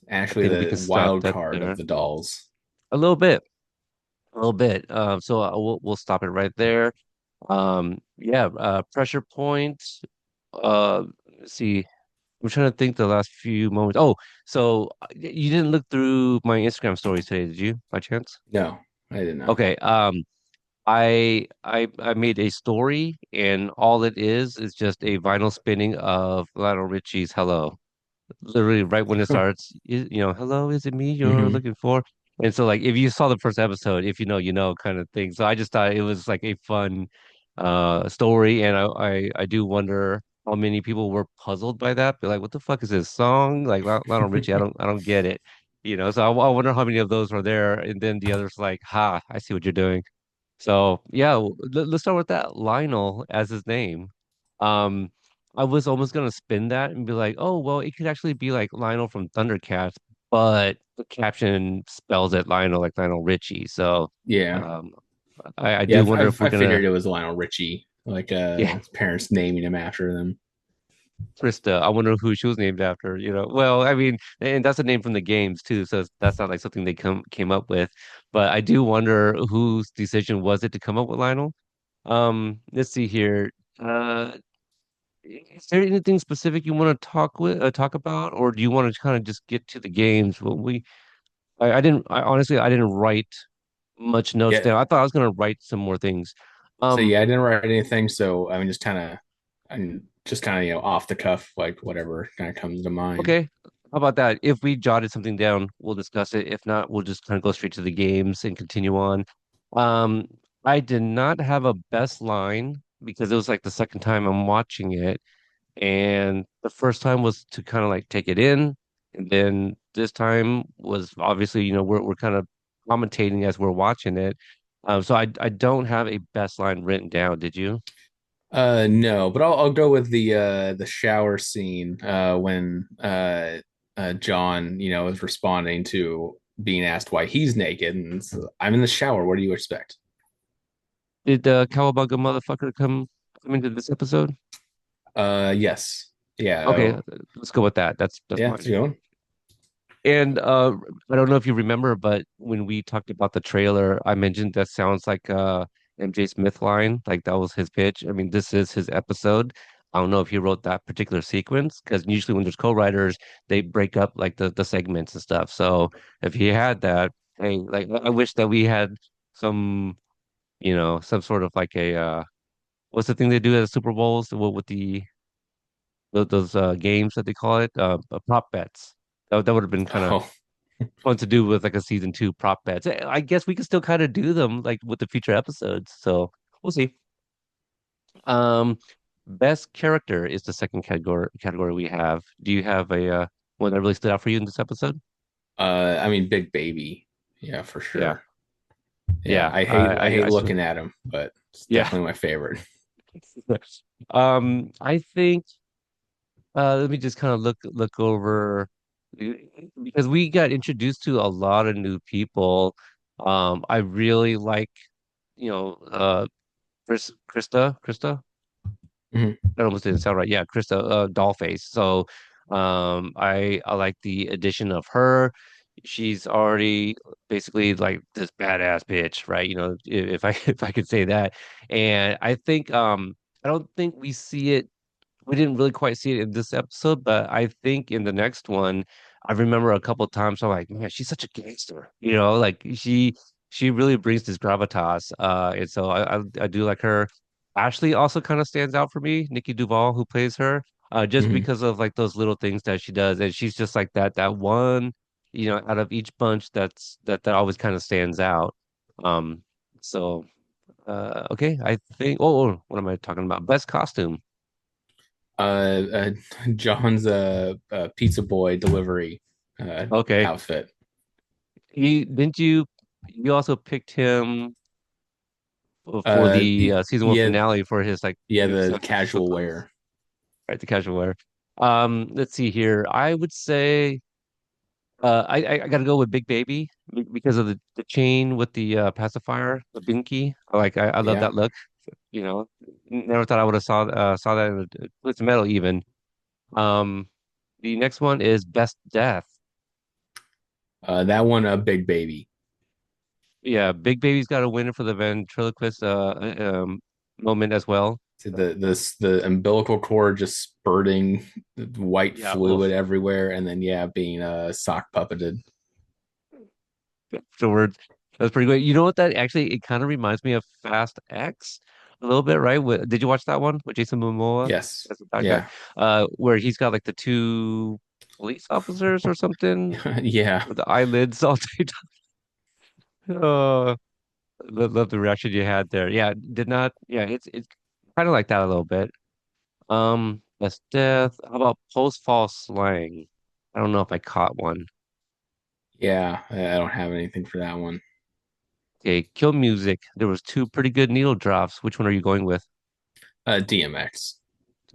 I Actually, think we the can stop wild that card of there the dolls. a little bit, a little bit. So we'll stop it right there. Yeah, pressure point. Let's see. I'm trying to think the last few moments. Oh, so you didn't look through my Instagram stories today, did you, by chance? No, I did not. Okay. I made a story, and all it is just a vinyl spinning of Lionel Richie's "Hello." Literally right when it starts, hello, is it me you're Mm-hmm. looking for? And so like if you saw the first episode, if you know kind of thing. So I just thought it was like a fun story, and I do wonder how many people were puzzled by that. Be like, what the fuck is this song? Like Lionel Richie, I don't get it. So I wonder how many of those were there, and then the others like, ha, I see what you're doing. So yeah, let's start with that. Lionel as his name. Um, I was almost gonna spin that and be like, oh well, it could actually be like Lionel from Thundercats, but the caption spells it Lionel like Lionel Richie. So Yeah, um, I yeah. do wonder if we're I gonna, figured it was Lionel Richie, like yeah, his parents naming him after them. Krista. I wonder who she was named after. Well, I mean, and that's a name from the games too, so that's not like something they came up with. But I do wonder whose decision was it to come up with Lionel. Let's see here. Uh, is there anything specific you want to talk about, or do you want to kind of just get to the games? Well, I didn't, I honestly, I didn't write much notes Yeah. down. I thought I was going to write some more things. So Um, yeah, I didn't write anything. So I mean, I'm just kind of off the cuff, like whatever kind of comes to mind. okay. How about that? If we jotted something down, we'll discuss it. If not, we'll just kind of go straight to the games and continue on. Um, I did not have a best line because it was like the second time I'm watching it. And the first time was to kind of like take it in. And then this time was obviously, we're kind of commentating as we're watching it. So I don't have a best line written down. Did you? No, but I'll go with the shower scene when John, is responding to being asked why he's naked, and so, I'm in the shower. What do you expect? Did the Cowabunga motherfucker come into this episode? Yes, yeah, Okay, oh, let's go with that. That's yeah, it's fine. going. And I don't know if you remember, but when we talked about the trailer, I mentioned that sounds like MJ Smith line, like that was his pitch. I mean, this is his episode. I don't know if he wrote that particular sequence because usually when there's co-writers, they break up like the segments and stuff. So if he had that, hey, like I wish that we had some, some sort of like a what's the thing they do at the Super Bowls with the those games that they call it, prop bets. That would have been kind of Oh, fun to do with like a season two prop bets. I guess we could still kind of do them like with the future episodes. So we'll see. Um, best character is the second category we have. Do you have a one that really stood out for you in this episode? I mean, Big Baby, yeah, for Yeah, sure. Yeah, yeah. I hate looking at him, but it's Yeah. definitely my favorite. I think let me just kind of look over because we got introduced to a lot of new people. I really like, Krista. Mhm. That almost didn't sound right. Yeah, Krista, Dollface. So, I like the addition of her. She's already basically like this badass bitch, right? If I if I could say that. And I think, I don't think we didn't really quite see it in this episode, but I think in the next one, I remember a couple of times I'm like, man, she's such a gangster, like she really brings this gravitas. And so I do like her. Ashley also kind of stands out for me, Nikki Duvall, who plays her, just Mhm. because of like those little things that she does, and she's just like that one, out of each bunch that always kind of stands out. Um, so okay, I think. Oh, what am I talking about? Best costume. Uh, John's pizza boy delivery Okay. outfit. You also picked him for Uh, the season one yeah, finale for his like yeah, his the casual flip-flops, wear. right? The casual wear. Let's see here. I would say I gotta go with Big Baby because of the chain with the pacifier, the binky. I love Yeah, that look. You know, Never thought I would have saw that in the Twisted Metal even. Um, the next one is Best Death. that one a big baby. Yeah, Big Baby's got a winner for the ventriloquist moment as well. So the umbilical cord just spurting white Yeah, fluid oof. everywhere, and then yeah, being sock puppeted. Afterwards, that's pretty great. You know what? That actually it kind of reminds me of Fast X a little bit, right? Did you watch that one with Jason Momoa? Yes, That's the bad guy. yeah, Where he's got like the two police officers or something yeah, with the eyelids all taped up. Love the reaction you had there. Yeah, did not. Yeah, it's kind of like that a little bit. That's death. How about post fall slang? I don't know if I caught one. yeah. I don't have anything for that one. Okay, kill music. There was two pretty good needle drops. Which one are you going with? DMX.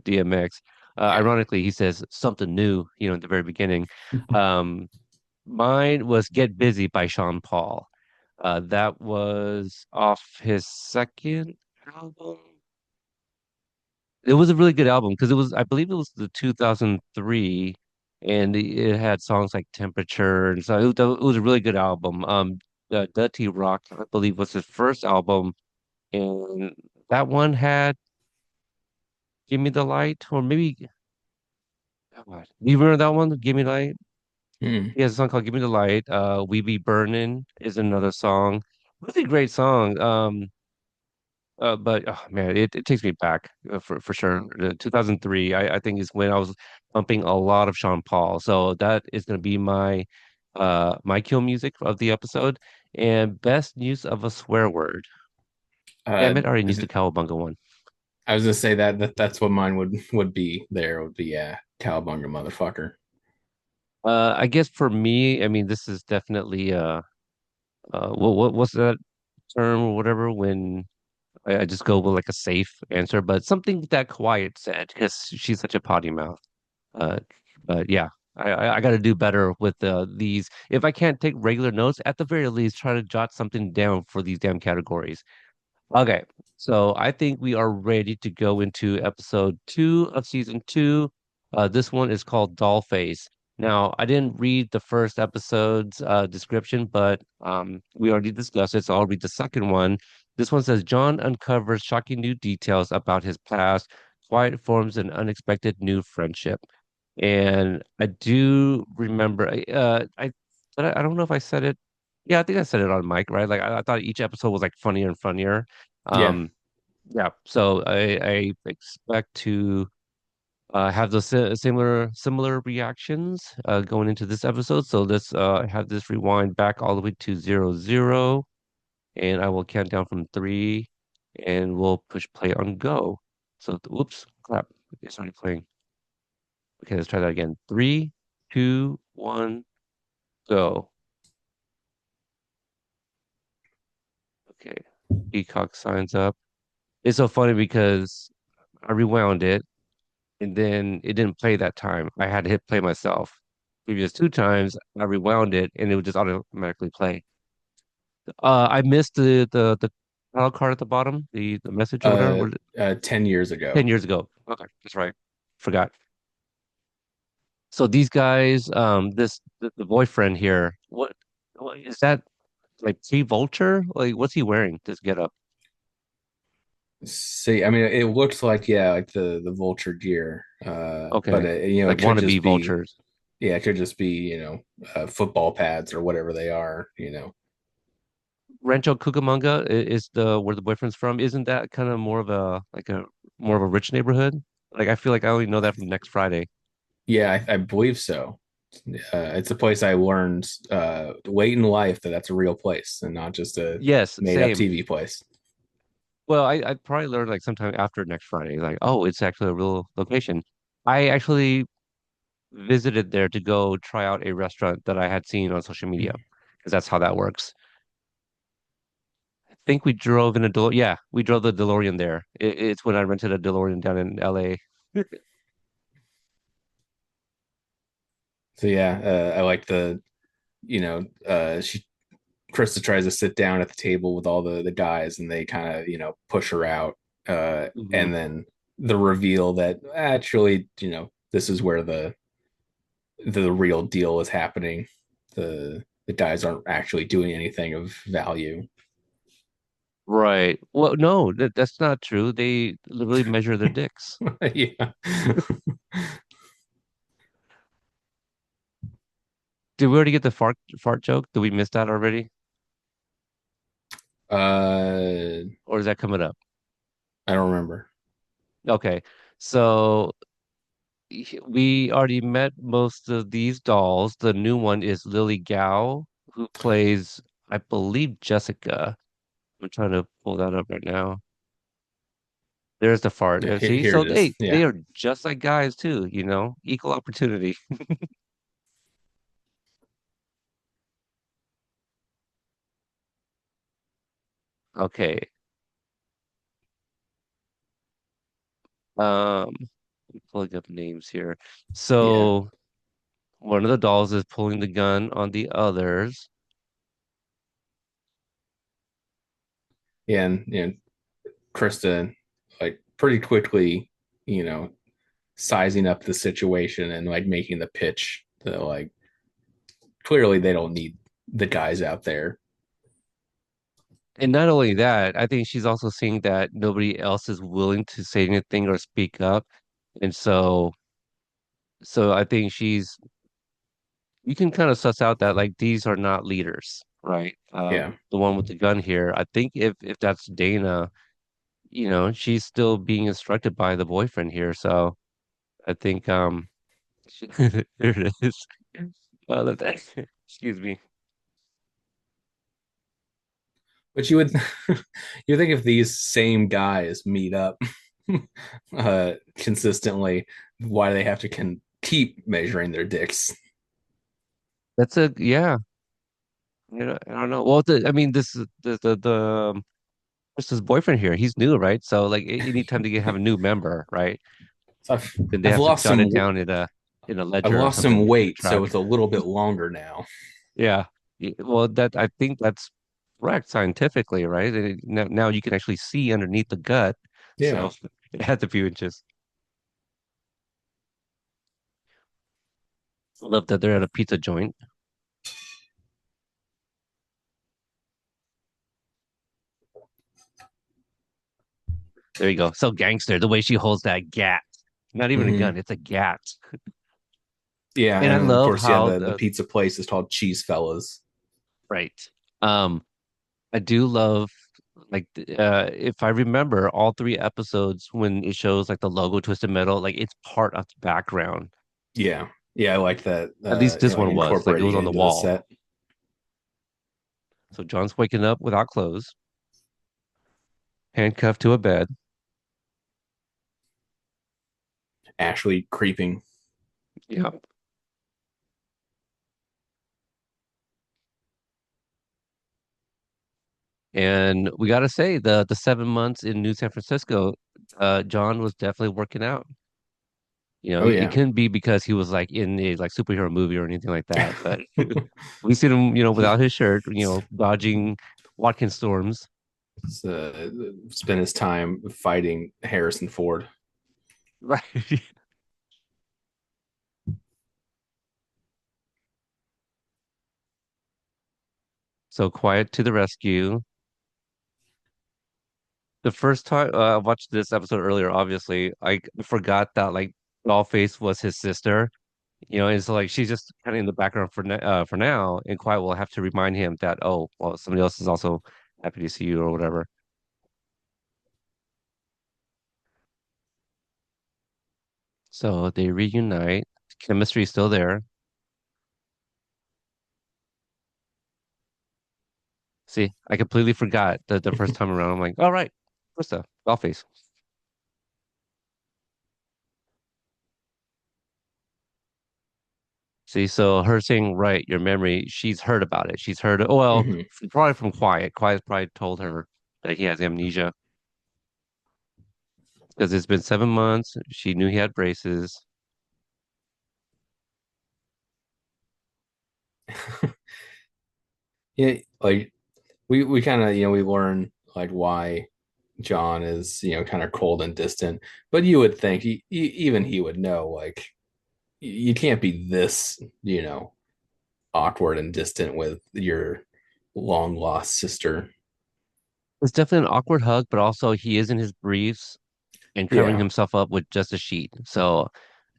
DMX. Yeah, Ironically, he says something new, at the very beginning. Um, Mine was Get Busy by Sean Paul. That was off his second album. It was a really good album because I believe it was the 2003, and it had songs like Temperature, and so it was a really good album. Dirty Rock, I believe, was his first album, and that one had Give Me the Light, or maybe God, do you remember that one? Give Me the Light. Hmm. He has a song called Give Me the Light. We Be Burning is another song. Really great song. But oh man, it takes me back for sure. 2003, I think is when I was pumping a lot of Sean Paul. So that is going to be my kill music of the episode. And best use of a swear word. Uh, Damn it, I already used the th- cowabunga one. I was gonna say that's what mine would be. There would be yeah, cowabunga motherfucker. I guess for me, I mean, this is definitely what's that term or whatever when I just go with like a safe answer, but something that Quiet said because she's such a potty mouth. Uh, but yeah, I got to do better with these. If I can't take regular notes, at the very least, try to jot something down for these damn categories. Okay, so I think we are ready to go into episode 2 of season 2. This one is called Dollface. Now, I didn't read the first episode's description, but we already discussed it, so I'll read the second one. This one says John uncovers shocking new details about his past. Quiet forms an unexpected new friendship. And I do remember, but I don't know if I said it. Yeah, I think I said it on mic, right? Like I thought each episode was like funnier and funnier. Yeah. Um, yeah, so I expect to have those similar reactions going into this episode. So let's have this rewind back all the way to 00, and I will count down from 3, and we'll push play on go. So, whoops, crap, it's already playing. Okay, let's try that again. 3, 2, 1, go. Okay, Peacock signs up. It's so funny because I rewound it and then it didn't play that time. I had to hit play myself. Previous 2 times, I rewound it and it would just automatically play. I missed the title card at the bottom, the message or whatever. Uh, Was it 10 years 10 ago. years ago? Okay, that's right. Forgot. So these guys, the boyfriend here, what is that like Vulture? Like what's he wearing? This get up. See, I mean, it looks like yeah, like the vulture gear. But Okay. it Like could wannabe just be vultures. yeah, it could just be football pads or whatever they are. Rancho Cucamonga is the where the boyfriend's from. Isn't that kind of more of a like a more of a rich neighborhood? Like I feel like I only know that from Next Friday. Yeah, I believe so. It's a place I learned late in life that's a real place and not just a Yes, made up same. TV place. Well, I probably learned like sometime after Next Friday, like, oh, it's actually a real location. I actually visited there to go try out a restaurant that I had seen on social media, because that's how that works. I think we drove in a DeLorean. Yeah, we drove the DeLorean there. It's when I rented a DeLorean down in LA. So yeah, I like she Krista tries to sit down at the table with all the guys and they kind of push her out, Hmm. and then the reveal that actually this is where the real deal is happening. The guys aren't actually doing anything of value. Right. Well, no, that's not true. They literally measure their dicks. Yeah. Did we already get the fart joke? Did we miss that already? uh Or is that coming up? I don't remember. Okay. So we already met most of these dolls. The new one is Lily Gao, who plays, I believe, Jessica. I'm trying to pull that up right now. There's the fart. Yeah, See, here so it is. they Yeah. are just like guys too, equal opportunity. Okay. Um, pulling up names here. Yeah. So one of the dolls is pulling the gun on the others. Yeah, and Krista like pretty quickly, you know, sizing up the situation and like making the pitch that like clearly they don't need the guys out there. And not only that, I think she's also seeing that nobody else is willing to say anything or speak up. And so I think you can kind of suss out that like these are not leaders, right? Yeah. The one with the gun here, I think if that's Dana, she's still being instructed by the boyfriend here. So I think there it is. Excuse me. But you would you think if these same guys meet up consistently, why do they have to keep measuring their dicks? That's a yeah. I don't know. Well, I mean, this is what's his boyfriend here? He's new, right? So like anytime they have a new member, right? So Then they I've have to lost jot some it down in a I've ledger or lost some something to keep weight, so track. it's a little bit longer now. Yeah. Well, that I think that's correct scientifically, right? Now you can actually see underneath the gut, Yeah. so it has a few inches. I love that they're at a pizza joint. There you go. So gangster, the way she holds that gat. Not even a Hmm. gun, it's a gat. Yeah, And I and of love course, yeah, how the pizza place is called Cheese Fellas. right. Um, I do love like if I remember all three episodes when it shows like the logo Twisted Metal, like it's part of the background. Yeah. Yeah, I like that At least this like one was like it incorporating was it on the into the wall. set. So John's waking up without clothes, handcuffed to a bed. Ashley creeping. Yeah. And we got to say the 7 months in New San Francisco, John was definitely working out. Oh It yeah. couldn't be because he was like in a like superhero movie or anything like that, but we seen him, without his shirt, dodging Watkins storms. Spent his time fighting Harrison Ford. Right. So quiet to the rescue. The first time I watched this episode earlier, obviously, I forgot that like Dollface was his sister. And so like she's just kind of in the background for now, and Quiet will have to remind him that, oh, well, somebody else is also happy to see you or whatever. So they reunite. Chemistry is still there. See, I completely forgot the first time around. I'm like, all right, Krista, Dollface. See, so her saying, right, your memory, she's heard about it. She's heard, oh, well, Hmm. probably from Quiet. Quiet probably told her that he has amnesia because it's been 7 months. She knew he had braces. Yeah, like we kind of we learn like why John is kind of cold and distant, but you would think even he would know like you can't be this awkward and distant with your long lost sister. It's definitely an awkward hug, but also he is in his briefs and covering Yeah. himself up with just a sheet. So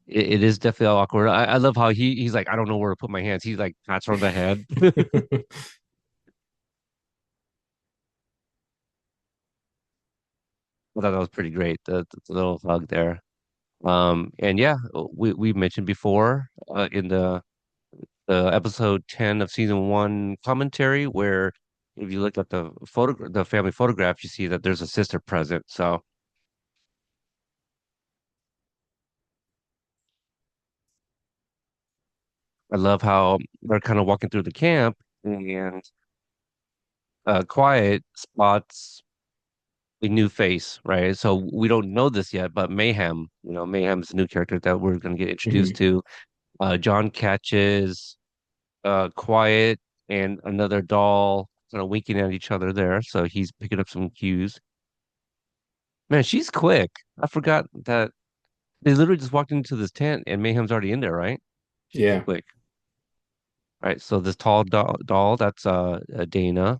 it is definitely awkward. I love how he's like, I don't know where to put my hands. He like pats her on the head. I thought that was pretty great. The little hug there. And yeah, we mentioned before in the episode 10 of season one commentary where if you look at the family photograph, you see that there's a sister present. So I love how they're kind of walking through the camp and Quiet spots a new face, right? So we don't know this yet, but Mayhem, Mayhem's a new character that we're going to get introduced Hmm. to. John catches Quiet and another doll kind of winking at each other there. So he's picking up some cues. Man, she's quick. I forgot that they literally just walked into this tent and Mayhem's already in there, right? She's Yeah. quick. Right. So this tall doll, that's Dana.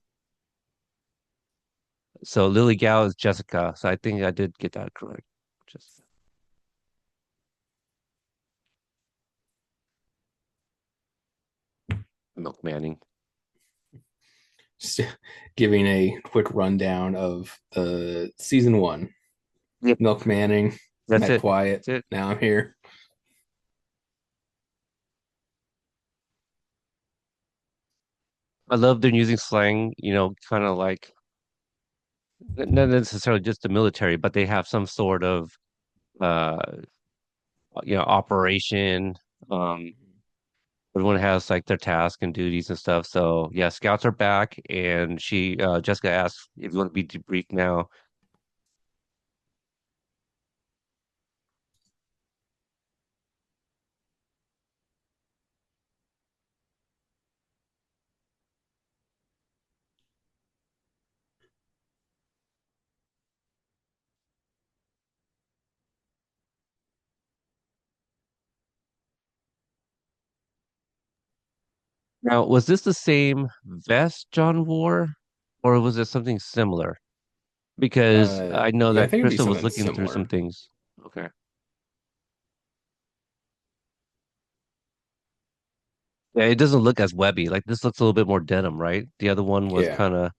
So Lily Gao is Jessica. So I think I did get that correct. Just Milk Manning. Just giving a quick rundown of the season one. Yep, Milk Manning, that's met it. quiet. That's it. Now I'm here. I love them using slang, kind of like not necessarily just the military, but they have some sort of uh, operation. Um, Everyone has like their tasks and duties and stuff. So yeah, scouts are back, and Jessica asks if you want to be debriefed now. Now, was this the same vest John wore, or was it something similar? Because I know Yeah, I that think it'd be Crystal was something looking through some similar. things. Okay. Yeah, it doesn't look as webby. Like this looks a little bit more denim, right? The other one was Yeah. kind of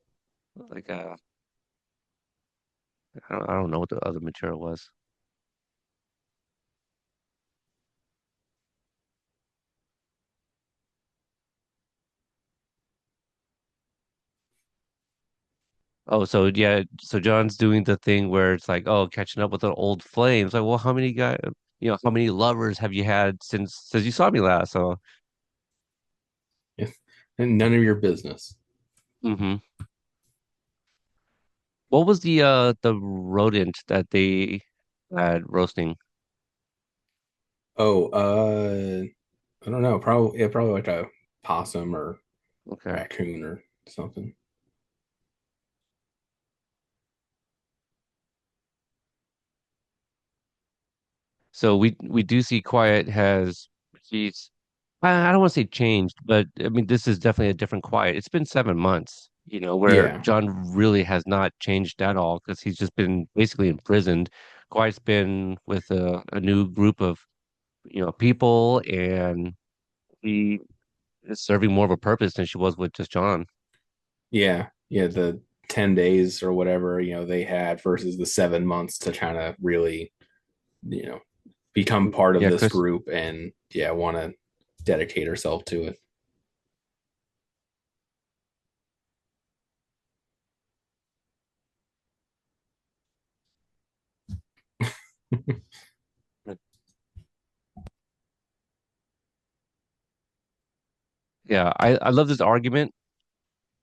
like I don't know what the other material was. Oh, so yeah, so John's doing the thing where it's like, oh, catching up with an old flame. It's like, well, how many lovers have you had since you saw me last? So, Yeah. And none of your business. hmm what was the rodent that they had roasting? Oh, I don't know. Probably yeah, probably like a possum or Okay. raccoon or something. So we do see Quiet has she's I don't want to say changed, but I mean this is definitely a different Quiet. It's been 7 months, where Yeah. John really has not changed at all because he's just been basically imprisoned. Quiet's been with a new group of people, and he is serving more of a purpose than she was with just John. Yeah. Yeah. The 10 days or whatever, they had versus the 7 months to kind of really, you know, become part of Yeah, this Chris. group and yeah, want to dedicate herself to it. Yeah, I love this argument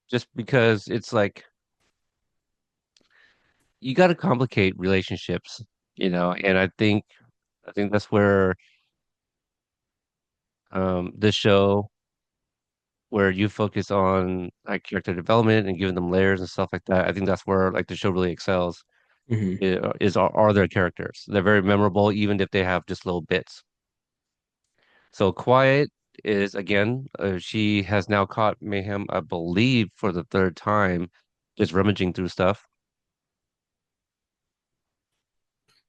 just because it's like you got to complicate relationships, and I think that's where this show where you focus on like character development and giving them layers and stuff like that. I think that's where like the show really excels. Hmm. Are their characters? They're very memorable, even if they have just little bits. So Quiet is again, she has now caught Mayhem, I believe, for the third time, just rummaging through stuff.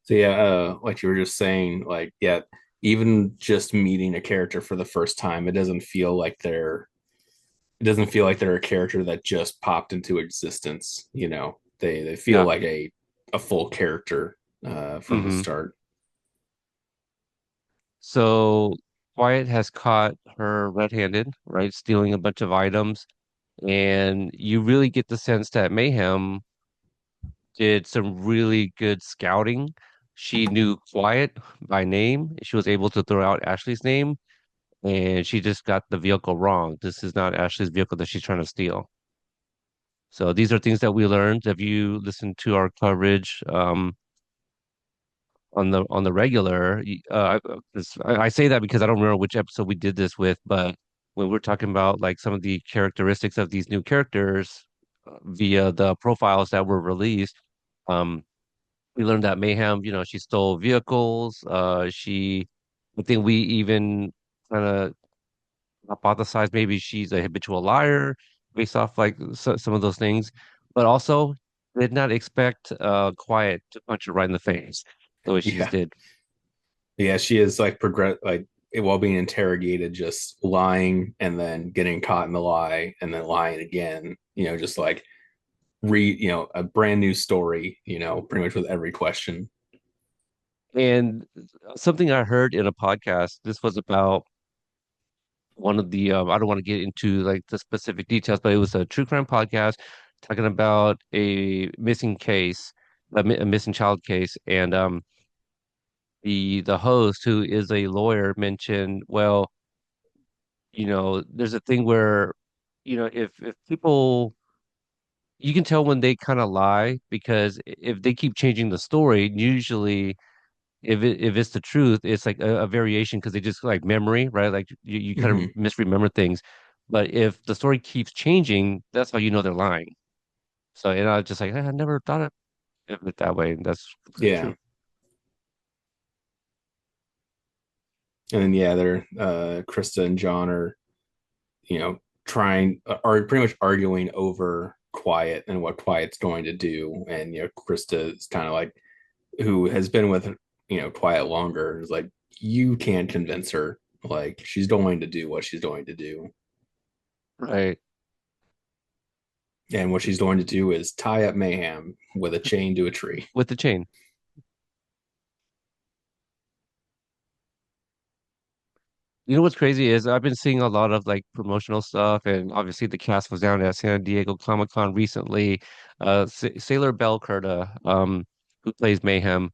So yeah, like you were just saying, like yeah, even just meeting a character for the first time, it doesn't feel like they're a character that just popped into existence. They feel Yeah. like a full character from the hmm start. So Quiet has caught her red-handed, right, stealing a bunch of items, and you really get the sense that Mayhem did some really good scouting. She knew Quiet by name. She was able to throw out Ashley's name, and she just got the vehicle wrong. This is not Ashley's vehicle that she's trying to steal. So these are things that we learned. If you listen to our coverage on the regular, I say that because I don't remember which episode we did this with, but when we're talking about like some of the characteristics of these new characters via the profiles that were released, um, we learned that Mayhem, she stole vehicles. I think we even kind of hypothesized maybe she's a habitual liar based off like some of those things. But also, did not expect Quiet to punch her right in the face the way she just Yeah. did. Yeah, she is like progress like while being interrogated, just lying and then getting caught in the lie and then lying again, just like read, a brand new story, pretty much with every question. And something I heard in a podcast, this was about one of the I don't want to get into like the specific details, but it was a true crime podcast talking about a missing case, a missing child case, and the host, who is a lawyer, mentioned, well, there's a thing where, if people, you can tell when they kind of lie, because if they keep changing the story, usually if it's the truth, it's like a variation, because they just like memory, right? Like you kind of Hmm. misremember things. But if the story keeps changing, that's how you know they're lying. So, and I was just like, I never thought of it that way. And that's completely Yeah. true. And then yeah, they're Krista and John are, trying are pretty much arguing over Quiet and what Quiet's going to do. And Krista is kind of like, who has been with Quiet longer, is like, you can't convince her. Like, she's going to do what she's going to do. Right. And what she's going to do is tie up Mayhem with a chain to a tree. With the chain. You know what's crazy is I've been seeing a lot of like promotional stuff, and obviously the cast was down at San Diego Comic-Con recently. Sailor Belcarta, who plays Mayhem,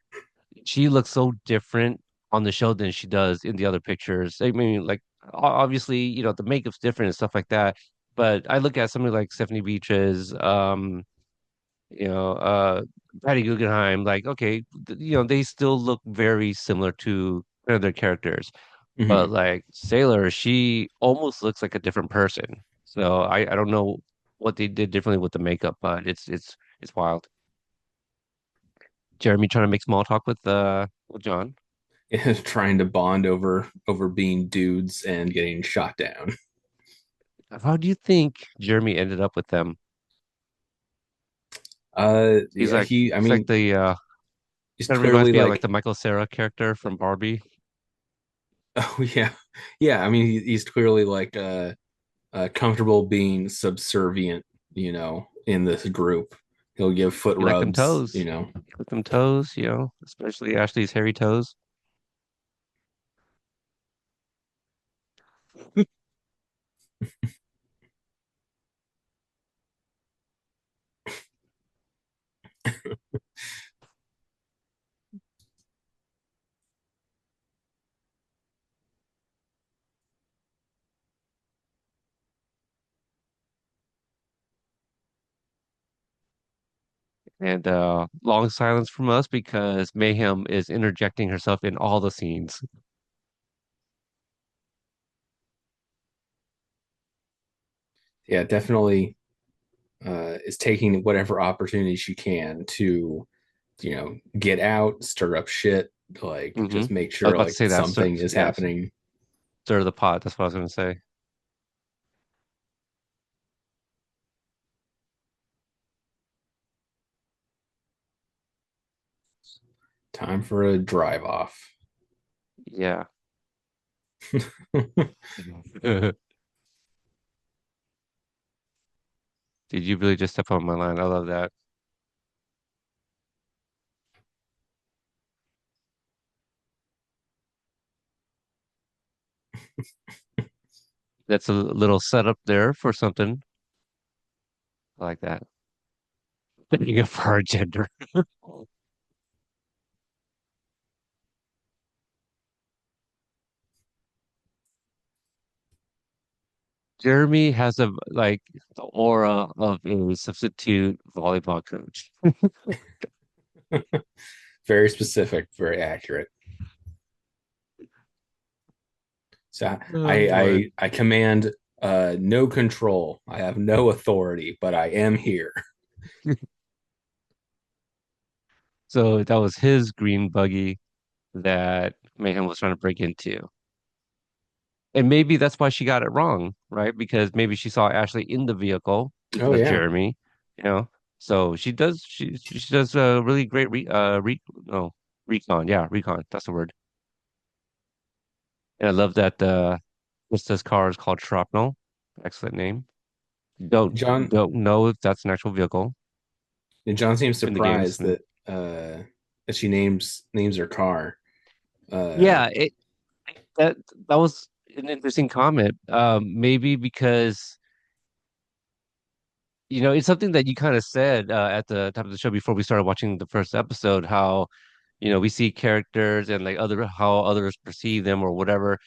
she looks so different on the show than she does in the other pictures. I mean, like, obviously, the makeup's different and stuff like that. But I look at somebody like Stephanie Beatriz, you know, uh, Patty Guggenheim, like, okay, they still look very similar to kind of their characters. But Mm-hmm. like Sailor, she almost looks like a different person. So I don't know what they did differently with the makeup, but it's wild. Jeremy trying to make small talk with John. Trying to bond over being dudes and getting shot down. How do you think Jeremy ended up with them? He's Yeah, like he, I he's like mean, the he's kind of reminds clearly me of like like, the Michael Cera character from Barbie. oh yeah, yeah. I mean, he's clearly like comfortable being subservient, in this group. He'll give foot You like them rubs, toes. You like them toes, especially Ashley's hairy toes. And long silence from us because Mayhem is interjecting herself in all the scenes. Yeah, definitely is taking whatever opportunity she can to, get out, stir up shit, like I just make was sure about to like say that. something is Yeah, happening. stir the pot. That's what I was going to say. Time for a drive off. Yeah. Did you really just step on my line? I love that. That's a little setup there for something. I like that. Thinking of her gender. Jeremy has a like the aura of a substitute volleyball coach. Very specific, very accurate. So Oh boy. I command no control. I have no authority, but I am here. So that was his green buggy that Mayhem was trying to break into. And maybe that's why she got it wrong, right? Because maybe she saw Ashley in the vehicle, thinking Oh that's yeah. Jeremy, you know? So she does a really great no, recon. Yeah, recon. That's the word. And I love that Krista's car is called Shrapnel. Excellent name. John Don't know if that's an actual vehicle John seems in the games. surprised that she names her car. Uh, Yeah, that that was an interesting comment. Maybe because it's something that you kind of said at the top of the show before we started watching the first episode, how we see characters and like how others perceive them or whatever.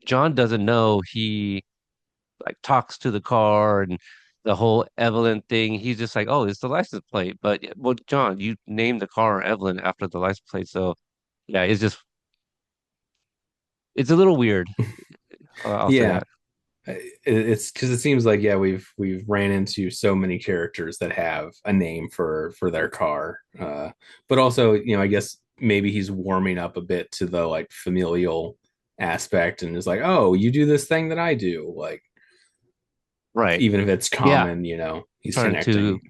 John doesn't know he like talks to the car and the whole Evelyn thing. He's just like, oh, it's the license plate. But well, John, you named the car Evelyn after the license plate, so yeah, it's a little weird. I'll say yeah, that. it's because it seems like yeah we've ran into so many characters that have a name for their car, but also I guess maybe he's warming up a bit to the like familial aspect and is like, oh, you do this thing that I do, like Right. even if it's Yeah. common, he's Trying to connecting.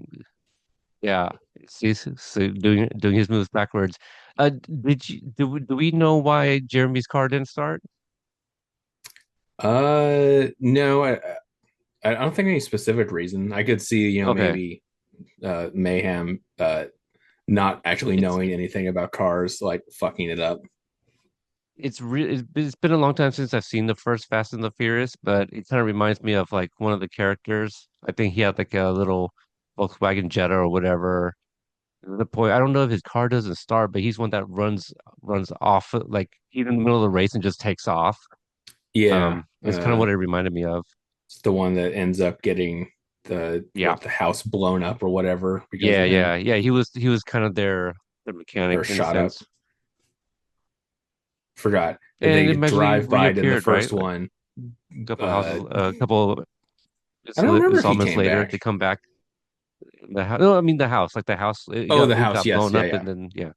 yeah. See, so doing his moves backwards. Do we know why Jeremy's car didn't start? No, I don't think any specific reason. I could see, Okay. maybe Mayhem not actually It's knowing anything about cars, like fucking it up. it's been a long time since I've seen the first Fast and the Furious, but it kind of reminds me of like one of the characters. I think he had like a little Volkswagen Jetta or whatever. The point, I don't know if his car doesn't start, but he's one that runs off like even in the middle of the race and just takes off. Yeah, It's kind of what it reminded me of. it's the one that ends up getting Yeah. the house blown up or whatever because Yeah, of him, yeah, yeah. He was kind of their mechanic or in a shot up. sense. Forgot that And they it magically drive by it in the reappeared, right? first Like one. a couple houses, Uh, a couple I don't remember if he installments came later, back. they come back. The house, no, I mean the house, like the house, Oh, the it house. got Yes. blown Yeah. up, Yeah. and then yeah.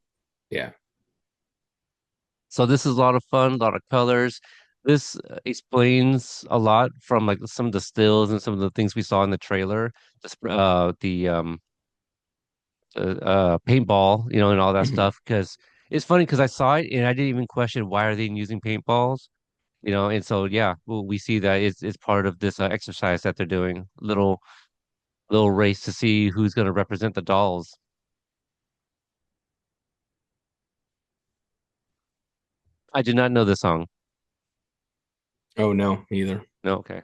Yeah. So this is a lot of fun, a lot of colors. This explains a lot from like some of the stills and some of the things we saw in the trailer. The paintball, and all that Mhm. stuff. Because it's funny because I saw it and I didn't even question why are they using paintballs, and so yeah, we see that it's part of this exercise that they're doing, little race to see who's going to represent the dolls. I did not know this song. Oh no, either. No, okay.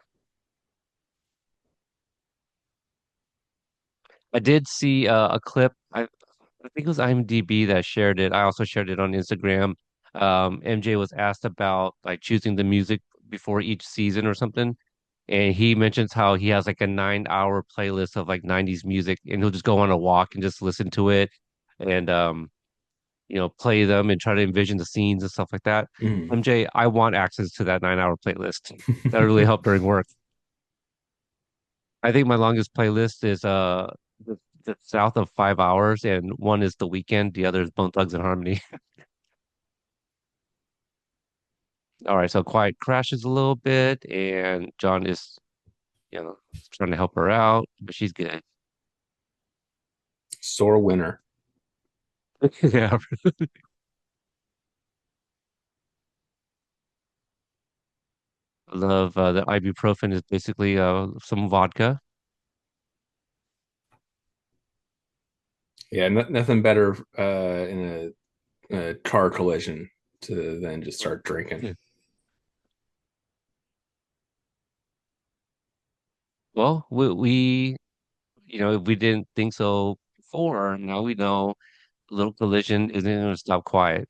I did see a clip. I think it was IMDb that shared it. I also shared it on Instagram. MJ was asked about like choosing the music before each season or something. And he mentions how he has like a 9 hour playlist of like 90s music and he'll just go on a walk and just listen to it and play them and try to envision the scenes and stuff like that. Mhm. MJ, I want access to that 9 hour playlist. That really helped during work. I think my longest playlist is the south of 5 hours, and one is The Weekend, the other is Bone Thugs and Harmony. All right, so Quiet crashes a little bit, and John is, trying to help her out, but she's good. Sore winner. Yeah, I love the ibuprofen is basically some vodka. Yeah, nothing better in a car collision to then just start drinking. Yeah. Well, if we didn't think so before, now we know a little collision isn't going to stop quiet.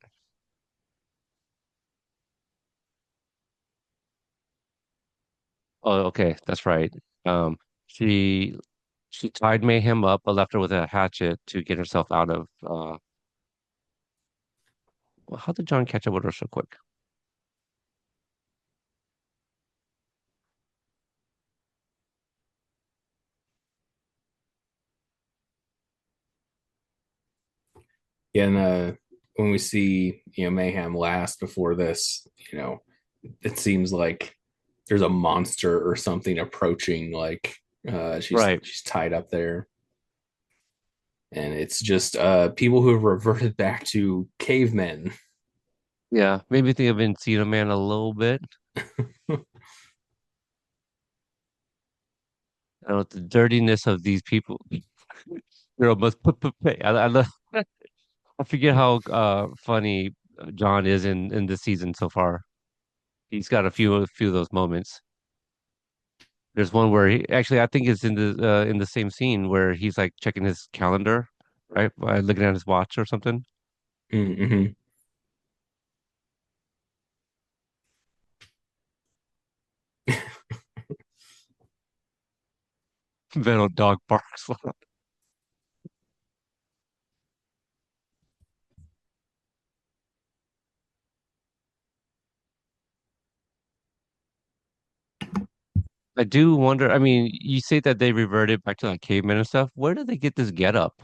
Oh, okay, that's right. Um, she she tied Mayhem up, but left her with a hatchet to get herself out of. Well, how did John catch up with her so quick? Yeah, and when we see Mayhem last before this, it seems like there's a monster or something approaching. Like she's Right. she's tied up there. and it's just people who have reverted back to cavemen. Yeah, maybe think of Encino Man a little bit. I don't know the dirtiness of these people. Girl must pay. I love. I forget how funny John is in this season so far. He's got a few of those moments. There's one where he actually I think it's in the same scene where he's like checking his calendar, right? By looking at his watch or something. Mm-hmm. Venom dog barks. I do wonder. I mean, you say that they reverted back to like cavemen and stuff. Where did they get this get up?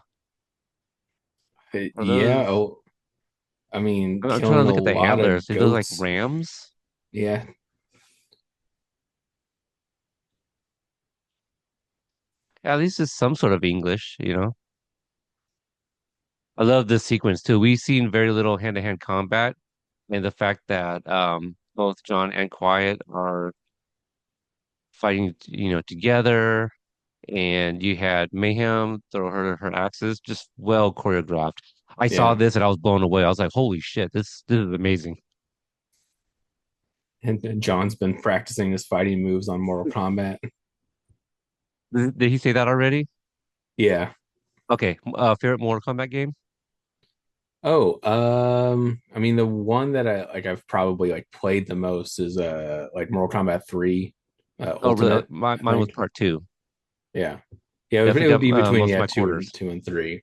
Are Yeah. those? Oh, I mean, I'm trying to killing a look at the lot antlers. of They look like goats. rams. Yeah. At least it's some sort of English, you know. I love this sequence too. We've seen very little hand-to-hand combat, and the fact that both John and Quiet are fighting, together, and you had Mayhem throw her axes, just well choreographed. I saw Yeah. this and I was blown away. I was like, "Holy shit, this is amazing." And John's been practicing his fighting moves on Mortal Kombat. Did he say that already? Yeah. Okay, favorite Mortal Kombat game? Oh, I mean the one that I've probably like played the most is like Mortal Kombat 3 Oh, really? Ultimate, I Mine was think. part two. Yeah. Yeah, it Definitely would got be between most of yeah, my quarters. two and three.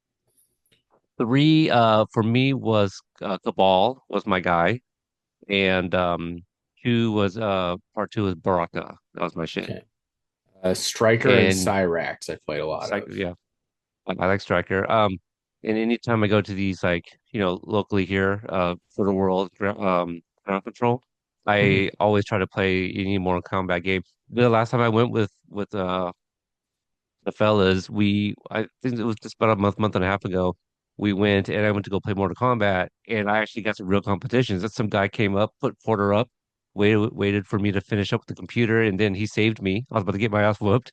Three, for me was Cabal was my guy, and two was part two was Baraka. That was my shit. Okay. Striker and And Cyrax I played a lot of. yeah, I like Striker. And anytime I go to these like locally here, for the world, ground control, Mhm. I always try to play any Mortal Kombat game. The last time I went with the fellas, I think it was just about a month and a half ago. We went and I went to go play Mortal Kombat, and I actually got some real competitions. That some guy came up, put Porter up, waited for me to finish up with the computer, and then he saved me. I was about to get my ass whooped,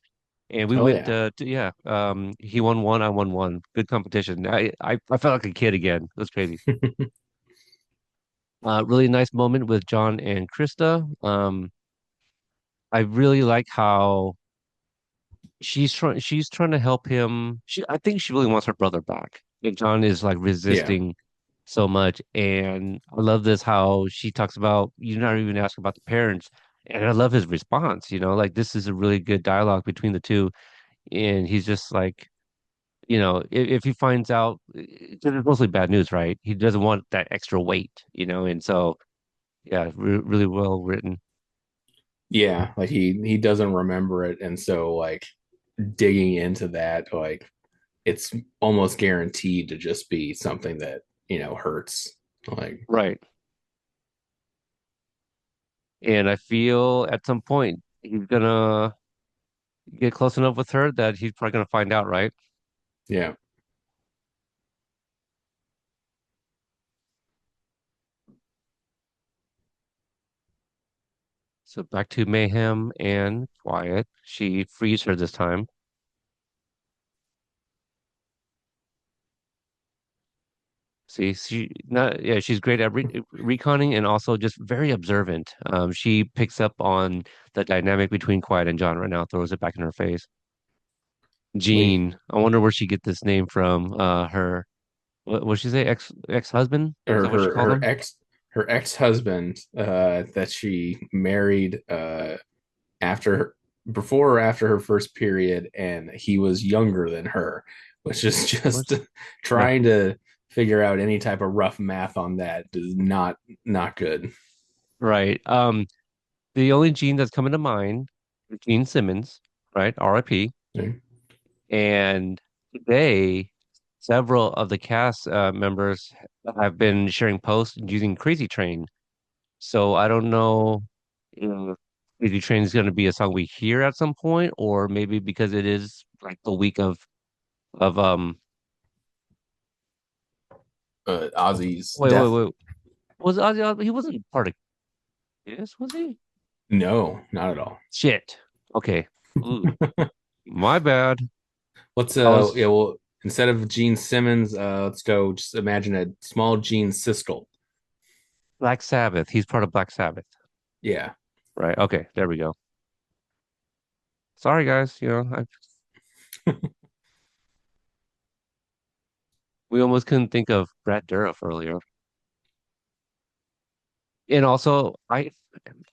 and we Oh went yeah. to yeah. He won one, I won one. Good competition. I felt like a kid again. It was crazy. Really nice moment with John and Krista. I really like how she's trying to help him. I think she really wants her brother back. And John is like Yeah. resisting so much. And I love this how she talks about you're not even asking about the parents. And I love his response, like this is a really good dialogue between the two. And he's just like, if he finds out, 'cause it's mostly bad news, right? He doesn't want that extra weight. And so, yeah, really well written. Yeah, like he doesn't remember it, and so like digging into that, like it's almost guaranteed to just be something that, hurts. Like, Right. And I feel at some point he's gonna get close enough with her that he's probably gonna find out, right? yeah. So back to Mayhem and Quiet. She frees her this time. See, she not yeah, she's great at reconning and also just very observant. She picks up on the dynamic between Quiet and John right now, throws it back in her face. Wait, Jean, I wonder where she get this name from. Her what she say? Ex-husband? Is or that what she called him? her ex-husband that she married after before or after her first period, and he was younger than her, which is What? just No. trying to figure out any type of rough math on that is not good. Right. The only Gene that's coming to mind is Gene Simmons, right? RIP. And today, several of the cast members have been sharing posts using Crazy Train. So I don't know if Crazy Train is going to be a song we hear at some point, or maybe because it is like the week of Ozzy's Wait, wait, death. wait. Was Ozzy Osbourne? He wasn't part of Kiss, was he? No, not at all. Shit. Okay. Ooh, my bad. Let's I yeah, was well, instead of Gene Simmons, let's go just imagine a small Gene Siskel. Black Sabbath. He's part of Black Sabbath, Yeah. right? Okay, there we go. Sorry, guys. We almost couldn't think of Brad Dourif earlier. And also, I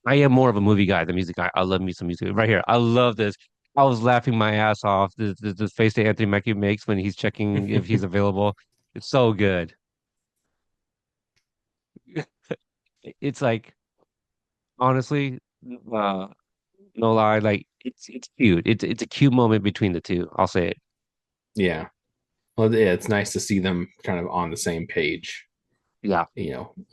am more of a movie guy than music guy. I love me some music. Right here, I love this. I was laughing my ass off. This face that Anthony Mackie makes when he's checking if he's available. It's so good. It's like honestly, uh, no lie, like it's cute. It's a cute moment between the two. I'll say it. Yeah. Well, yeah, it's nice to see them kind of on the same page, Yeah,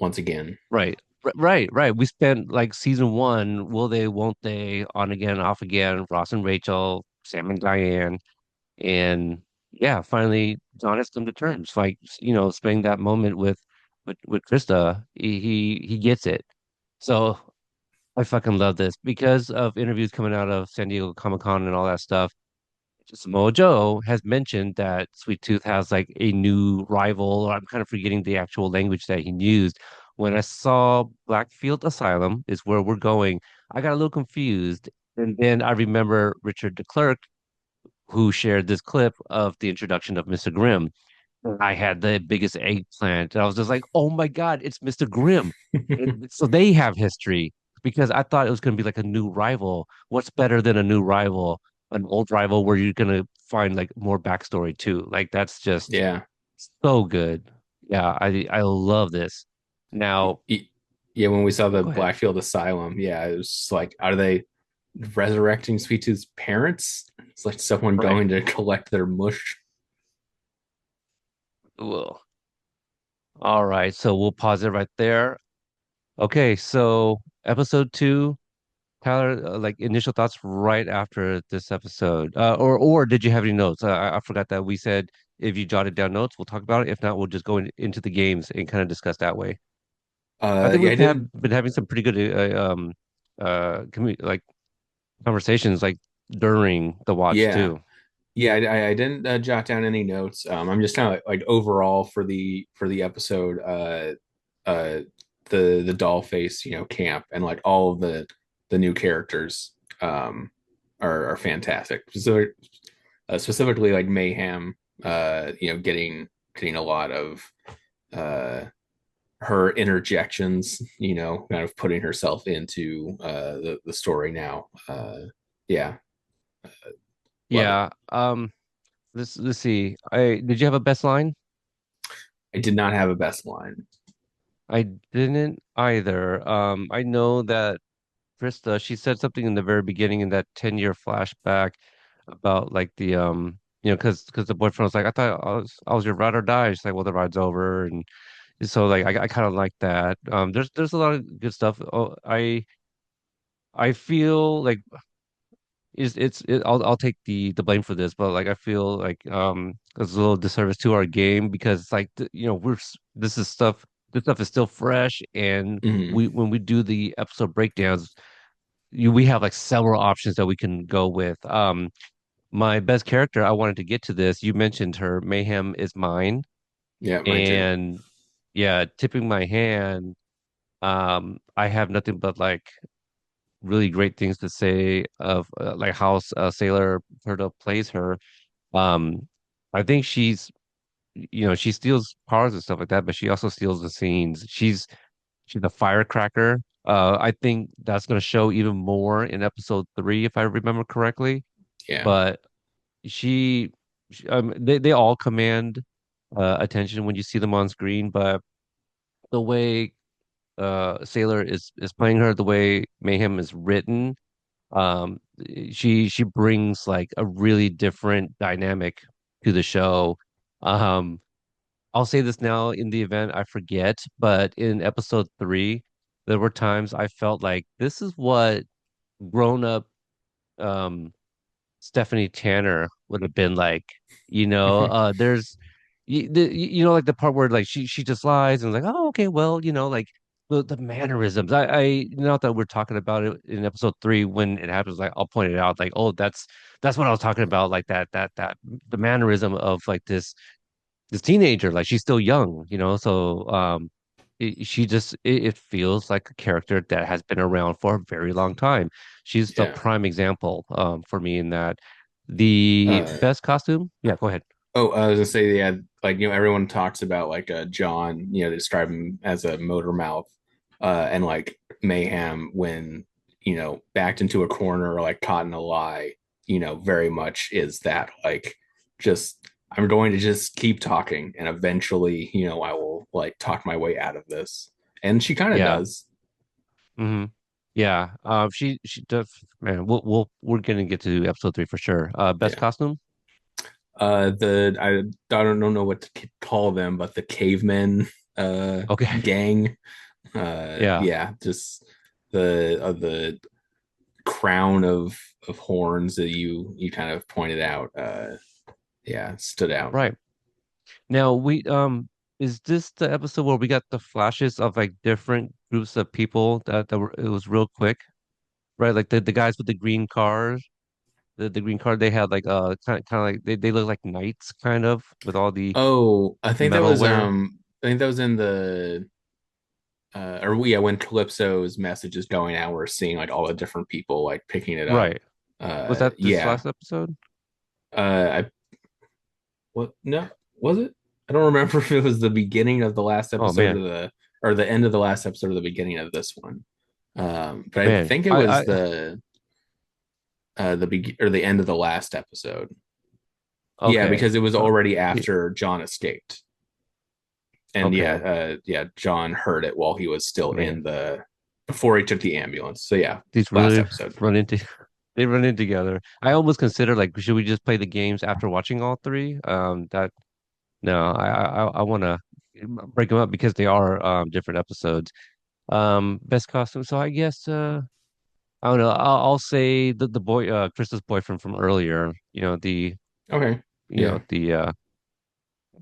once again. right. Right. We spent like season one, will they, won't they, on again, off again, Ross and Rachel, Sam and Diane. And yeah, finally John has come to terms. Like, spending that moment with Krista, he gets it. So I fucking love this because of interviews coming out of San Diego Comic-Con and all that stuff. Samoa Joe has mentioned that Sweet Tooth has like a new rival, or I'm kind of forgetting the actual language that he used. When I saw Blackfield Asylum is where we're going, I got a little confused. And then I remember Richard DeClerc, who shared this clip of the introduction of Mr. Grimm. I had the biggest eggplant. I was just like, oh my God, it's Mr. Grimm. And so they have history because I thought it was going to be like a new rival. What's better than a new rival? An old rival where you're going to find like more backstory too. Like that's just Yeah. so good. Yeah, I love this. Now, Yeah, when we saw oh, the go ahead. Blackfield Asylum, yeah, it was just like, are they resurrecting Sweet Tooth's parents? It's like someone Right. going to collect their mush. Well, all right. So we'll pause it right there. Okay, so episode two. Tyler, like initial thoughts right after this episode, or did you have any notes? I forgot that we said if you jotted down notes, we'll talk about it. If not, we'll just go into the games and kind of discuss that way. I think Yeah, I didn't. been having some pretty good like conversations like during the watch Yeah, too. yeah, I didn't jot down any notes. I'm just kind of like overall for the episode, uh, the doll face, camp, and like all of the new characters, are fantastic. Specifically like Mayhem, getting a lot of uh her interjections, kind of putting herself into the story now. Yeah, love it. Yeah. Let's see. I did you have a best line? I did not have a best line. I didn't either. I know that Krista, she said something in the very beginning in that 10-year flashback about like because the boyfriend was like, I was your ride or die. She's like, well, the ride's over, and so like I kind of like that. There's a lot of good stuff. Oh, I feel like I'll take the blame for this, but like I feel like it's a little disservice to our game because it's like this stuff is still fresh, and Mm-hmm. we when we do the episode breakdowns we have like several options that we can go with. My best character, I wanted to get to this. You mentioned her. Mayhem is mine. Yeah, mine too. And yeah, tipping my hand, I have nothing but like really great things to say of like how Sailor Perdo plays her. Um, I think she steals powers and stuff like that, but she also steals the scenes. She's a firecracker. I think that's going to show even more in episode three, if I remember correctly. Yeah, But they all command attention when you see them on screen. But the way Sailor is playing her, the way Mayhem is written, um, she brings like a really different dynamic to the show. Um, I'll say this now in the event I forget, but in episode three, there were times I felt like this is what grown up Stephanie Tanner would have been like. There's you know, like the part where like she just lies and like, oh, okay, well, you know, like the mannerisms. I not that we're talking about it in episode three when it happens, like I'll point it out, like, oh, that's what I was talking about, like that the mannerism of like this teenager, like she's still young, you know, so she just it feels like a character that has been around for a very long time. She's the Yeah. prime example for me in that. The Uh, best costume, yeah, go ahead. oh, I was gonna say, yeah, like everyone talks about like John, they describe him as a motor mouth, and like mayhem when backed into a corner or like caught in a lie, very much is that like just I'm going to just keep talking and eventually, I will like talk my way out of this, and she kind of Yeah. does. Hmm. Yeah. She does. Man, we're gonna get to episode three for sure. Best Yeah. costume. The I don't know what to call them, but the cavemen Okay. gang. Yeah. Yeah, just the crown of horns that you kind of pointed out. Yeah, stood out. Right. Now is this the episode where we got the flashes of like different groups of people that were it was real quick, right? Like the guys with the green cars, the green car they had like kind of like they look like knights kind of with all the Oh, metalware. I think that was in the or yeah, when Calypso's message is going out, we're seeing like all the different people like picking it up. Right. Was that this Yeah. last episode? I what no was it? I don't remember if it was the beginning of the last Oh episode man. or the end of the last episode or the beginning of this one. But I Man. think it was I the end of the last episode. Yeah, okay. because it was Uh, already y- after John escaped. And yeah, okay. John heard it while he was still Man. in the before he took the ambulance. So yeah, These last really episode. run into they run in together. I almost consider like should we just play the games after watching all three? That no, I want to break them up because they are different episodes. Best costume. So I guess I don't know. I'll say the boy Krista's boyfriend from earlier. Okay. You know Yeah.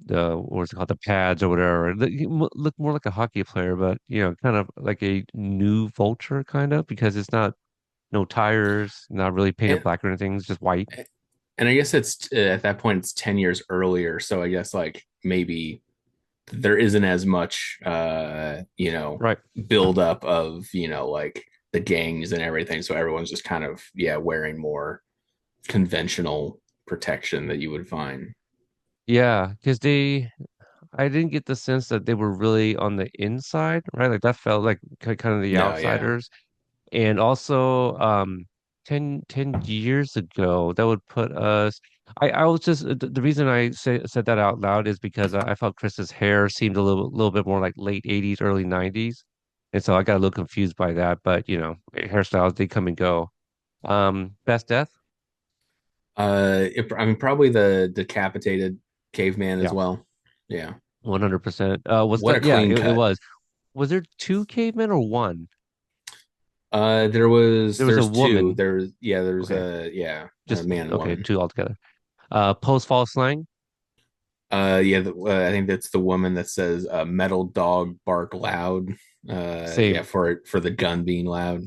the what's it called, the pads or whatever. He look more like a hockey player, but kind of like a new Vulture kind of because it's not no tires, not really painted And black or anything. It's just white. and I guess it's at that point it's 10 years earlier, so I guess like maybe there isn't as much Right. build up of like the gangs and everything, so everyone's just kind of wearing more conventional protection that you would find. Yeah, because I didn't get the sense that they were really on the inside, right? Like that felt like kind of the No, yeah. outsiders. And also, 10 years ago, that would put us. I was just the reason said that out loud is because I felt Chris's hair seemed a little bit more like late 80s, early 90s. And so I got a little confused by that. But, hairstyles, they come and go. Best death? I mean, probably the decapitated caveman as Yeah, well. Yeah. 100%. Was What a that? Yeah, clean it cut. was. Was there two cavemen or one? There was a There's two. woman. There's Okay, a just man and okay, woman. two altogether. Post fall slang? I think that's the woman that says metal dog bark loud. Yeah, Same. for the gun being loud.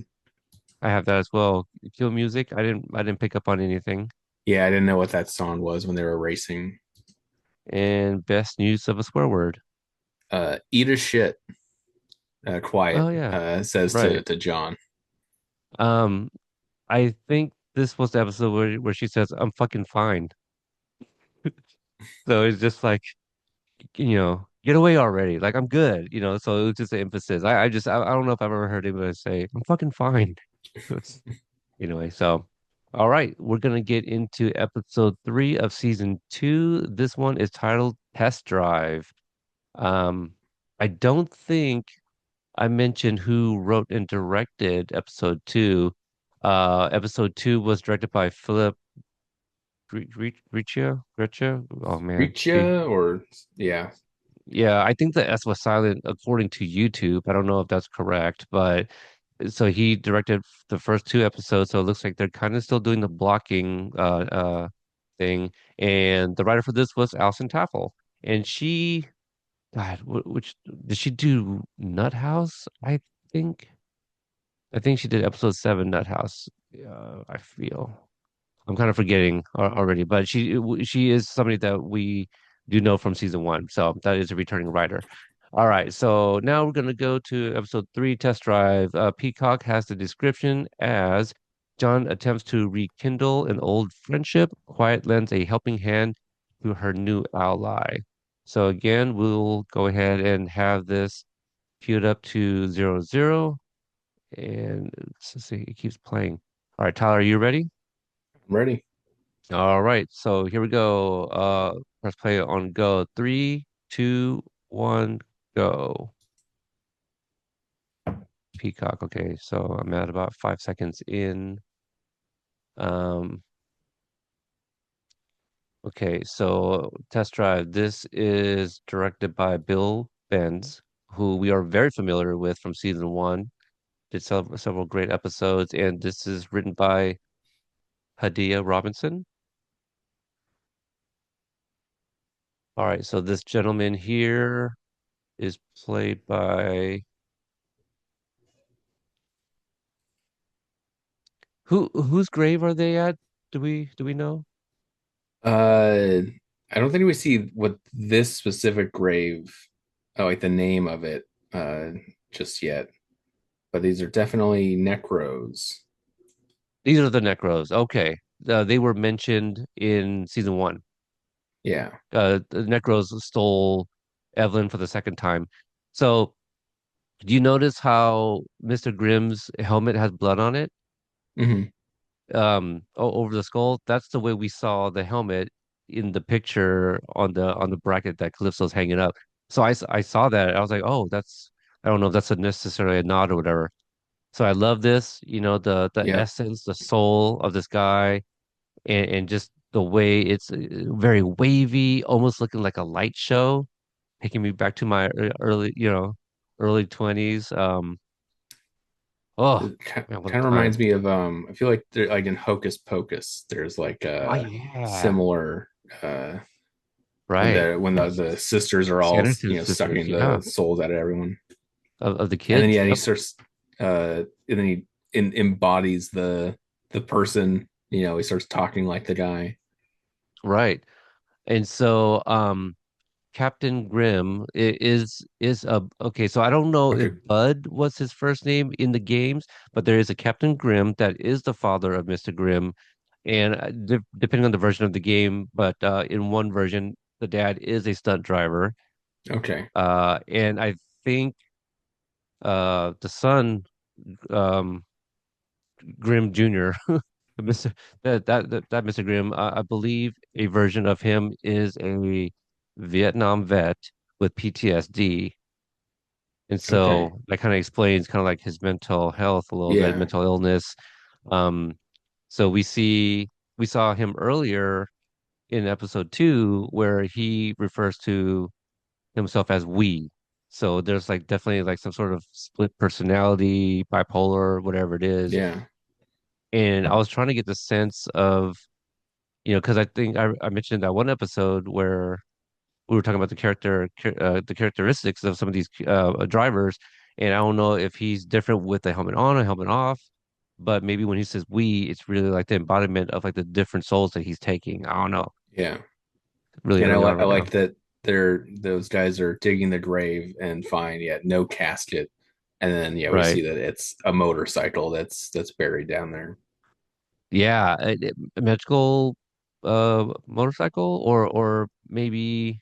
I have that as well. Kill music. I didn't pick up on anything. Yeah, I didn't know what that song was when they were racing. And best use of a swear word. Eat a shit, Oh quiet, yeah, says right. to John. Um, I think this was the episode where she says, "I'm fucking fine." So it's just like, get away already. Like I'm good, So it was just the emphasis. I don't know if I've ever heard anybody say, "I'm fucking fine." Anyway, so all right, we're gonna get into episode three of season two. This one is titled Test Drive. Um, I don't think I mentioned who wrote and directed episode two. Episode two was directed by Philip Griccia. Oh man, Richa or yeah. yeah, I think the S was silent according to YouTube. I don't know if that's correct, but so he directed the first two episodes. So it looks like they're kind of still doing the blocking thing. And the writer for this was Alison Taffel. and she, God, which did she do? Nut House, I think. I think she did episode 7, Nut House. I feel. I'm kind of forgetting already, but she is somebody that we do know from season 1. So that is a returning writer. All right, so now we're gonna go to episode 3, Test Drive. Peacock has the description as John attempts to rekindle an old friendship. Quiet lends a helping hand to her new ally. So again, we'll go ahead and have this queued up to 00, and let's see, it keeps playing. All right, Tyler, are you ready? I'm ready. All right, so here we go. Press play on go. Three, two, one, go. Peacock. Okay, so I'm at about 5 seconds in. Um, okay, so test drive. This is directed by Bill Benz, who we are very familiar with from season 1. Did several great episodes, and this is written by Hadia Robinson. All right, so this gentleman here is played by whose grave are they at? Do we know? Uh, I don't think we see what this specific grave, oh, like the name of it, uh, just yet. But these are definitely necros. These are the Necros. Okay. They were mentioned in season 1. Yeah. The Necros stole Evelyn for the second time. So, do you notice how Mr. Grimm's helmet has blood on it? Hmm. Over the skull? That's the way we saw the helmet in the picture on the bracket that Calypso's hanging up. So I saw that. I was like, oh, that's I don't know if that's a necessarily a nod or whatever. So I love this, the Yep. essence, the soul of this guy, and just the way it's very wavy, almost looking like a light show, taking me back to my early, early 20s. Oh It kind man, what a of time! reminds me of I feel like there like in Hocus Pocus, there's like Oh a yeah, similar uh right. when the sisters are all, Sanderson sisters, sucking yeah, the souls out of everyone. of the And then kids. yeah, he Yep, starts and then he embodies the person, he starts talking like the guy. right. And so, Captain Grimm is a okay. So I don't know if Okay. Bud was his first name in the games, but there is a Captain Grimm that is the father of Mr. Grimm, and depending on the version of the game, but in one version, the dad is a stunt driver, Okay. and I think the son, um, Grimm Jr. Mr. That Mr. Grimm, I believe a version of him is a Vietnam vet with PTSD. And Okay. so that kind of explains kind of like his mental health a little bit, Yeah. mental illness. Um, so we saw him earlier in episode 2 where he refers to himself as we. So there's like definitely like some sort of split personality, bipolar, whatever it is. Yeah. And I was trying to get the sense of, because I think I mentioned that one episode where we were talking about the characteristics of some of these drivers, and I don't know if he's different with the helmet on or helmet off, but maybe when he says we, it's really like the embodiment of like the different souls that he's taking. I don't know. Yeah. Really And early on I right now. like that those guys are digging the grave and find, yeah, no casket. And then yeah, we see Right. that it's a motorcycle that's buried down there. Yeah. A magical motorcycle, or maybe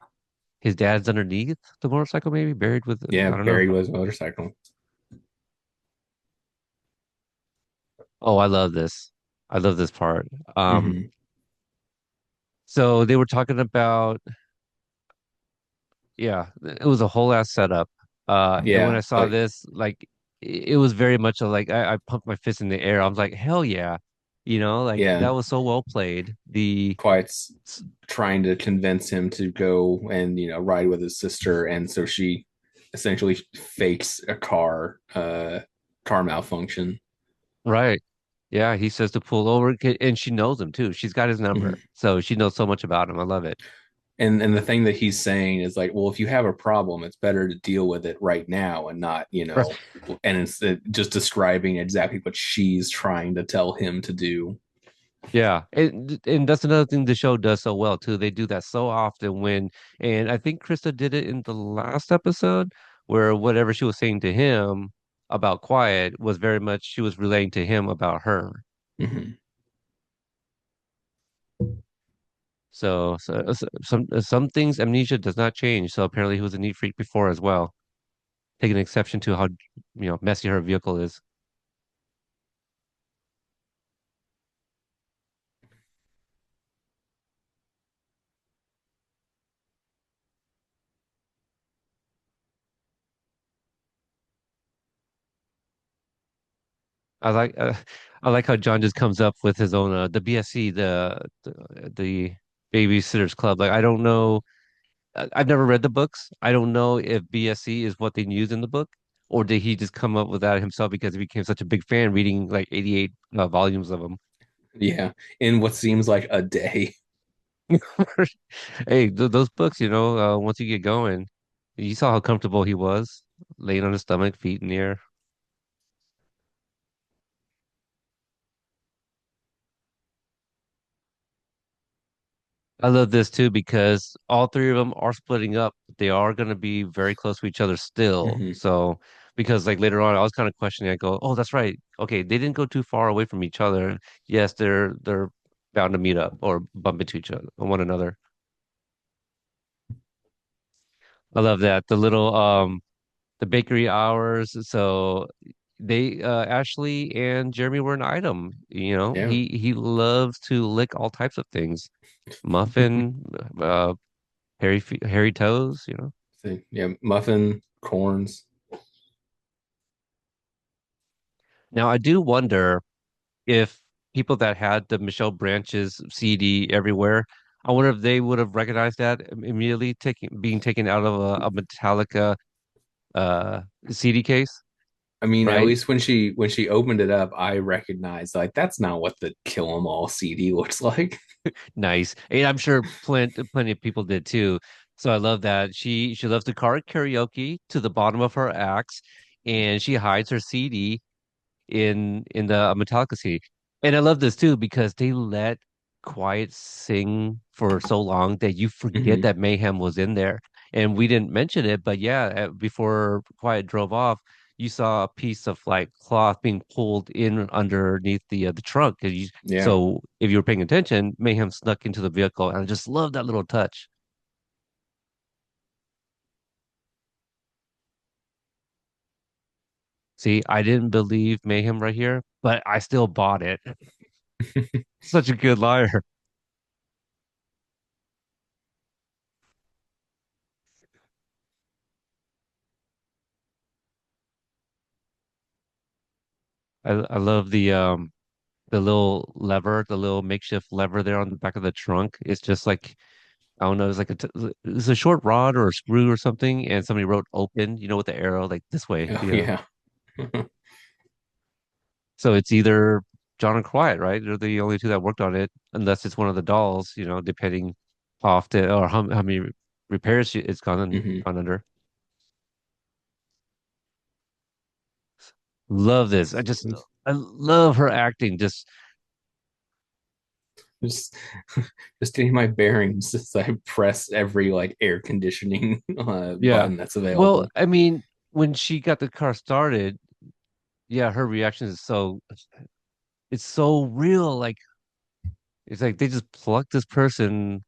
his dad's underneath the motorcycle, maybe buried with, Yeah, I don't know. buried with a motorcycle. Oh, I love this. I love this part. Um, Hmm. so they were talking about, yeah, it was a whole ass setup. And when I Yeah, saw like this, like it was very much a, like I pumped my fist in the air. I was like, hell yeah. Like yeah, that was so well played. Quiet's trying to convince him to go and ride with his sister, and so she essentially fakes a car malfunction. Right. Yeah, he says to pull over, and she knows him too. She's got his number. Hmm. So she knows so much about him. I love it. and the thing that he's saying is like, well, if you have a problem, it's better to deal with it right now and not, Right. and it's just describing exactly what she's trying to tell him to do. Yeah, and that's another thing the show does so well too. They do that so often and I think Krista did it in the last episode where whatever she was saying to him about quiet was very much she was relaying to him about her. Hmm. Some things amnesia does not change. So apparently he was a neat freak before as well, taking exception to how messy her vehicle is. I like uh, I like how John just comes up with his own the BSC the Babysitters Club. Like I don't know, I've never read the books. I don't know if BSC is what they use in the book, or did he just come up with that himself because he became such a big fan, reading like 88 volumes of them. Yeah, in what seems like a day. Hey, th those books, once you get going, you saw how comfortable he was, laying on his stomach, feet in the air. I love this too because all three of them are splitting up. They are going to be very close to each other still. Hmm. So, because like later on, I was kind of questioning. I go, "Oh, that's right. Okay, they didn't go too far away from each other. Yes, they're bound to meet up or bump into each other, one another." I love that. The bakery hours. So they Ashley and Jeremy were an item. Yeah. He loves to lick all types of things. Muffin, hairy toes. So, yeah, muffin, corns. Now I do wonder if people that had the Michelle Branch's CD everywhere, I wonder if they would have recognized that immediately being taken out of a Metallica uh CD case, I mean, at right? least when she opened it up, I recognized like that's not what the Kill 'Em All CD looks like. Nice. And I'm sure plenty of people did too. So I love that. She loves to karaoke to the bottom of her axe and she hides her CD in the Metallica CD. And I love this too because they let Quiet sing for so long that you forget Hmm. that Mayhem was in there. And we didn't mention it, but yeah, before Quiet drove off, you saw a piece of like cloth being pulled in underneath the trunk. Yeah. So if you were paying attention, Mayhem snuck into the vehicle, and I just love that little touch. See, I didn't believe Mayhem right here, but I still bought it. Such a good liar. I love the little lever, the little makeshift lever there on the back of the trunk. It's just like I don't know, it's a short rod or a screw or something, and somebody wrote open, with the arrow like this way. Oh yeah. So it's either John and Quiet, right? They're the only two that worked on it, unless it's one of the dolls, depending often or how many repairs it's Hmm. gone under. Love this. I love her acting. Just Just just getting my bearings as I press every like air conditioning yeah. button that's Well, available. I mean, when she got the car started, yeah, her reaction is it's so real. Like it's like they just plucked this person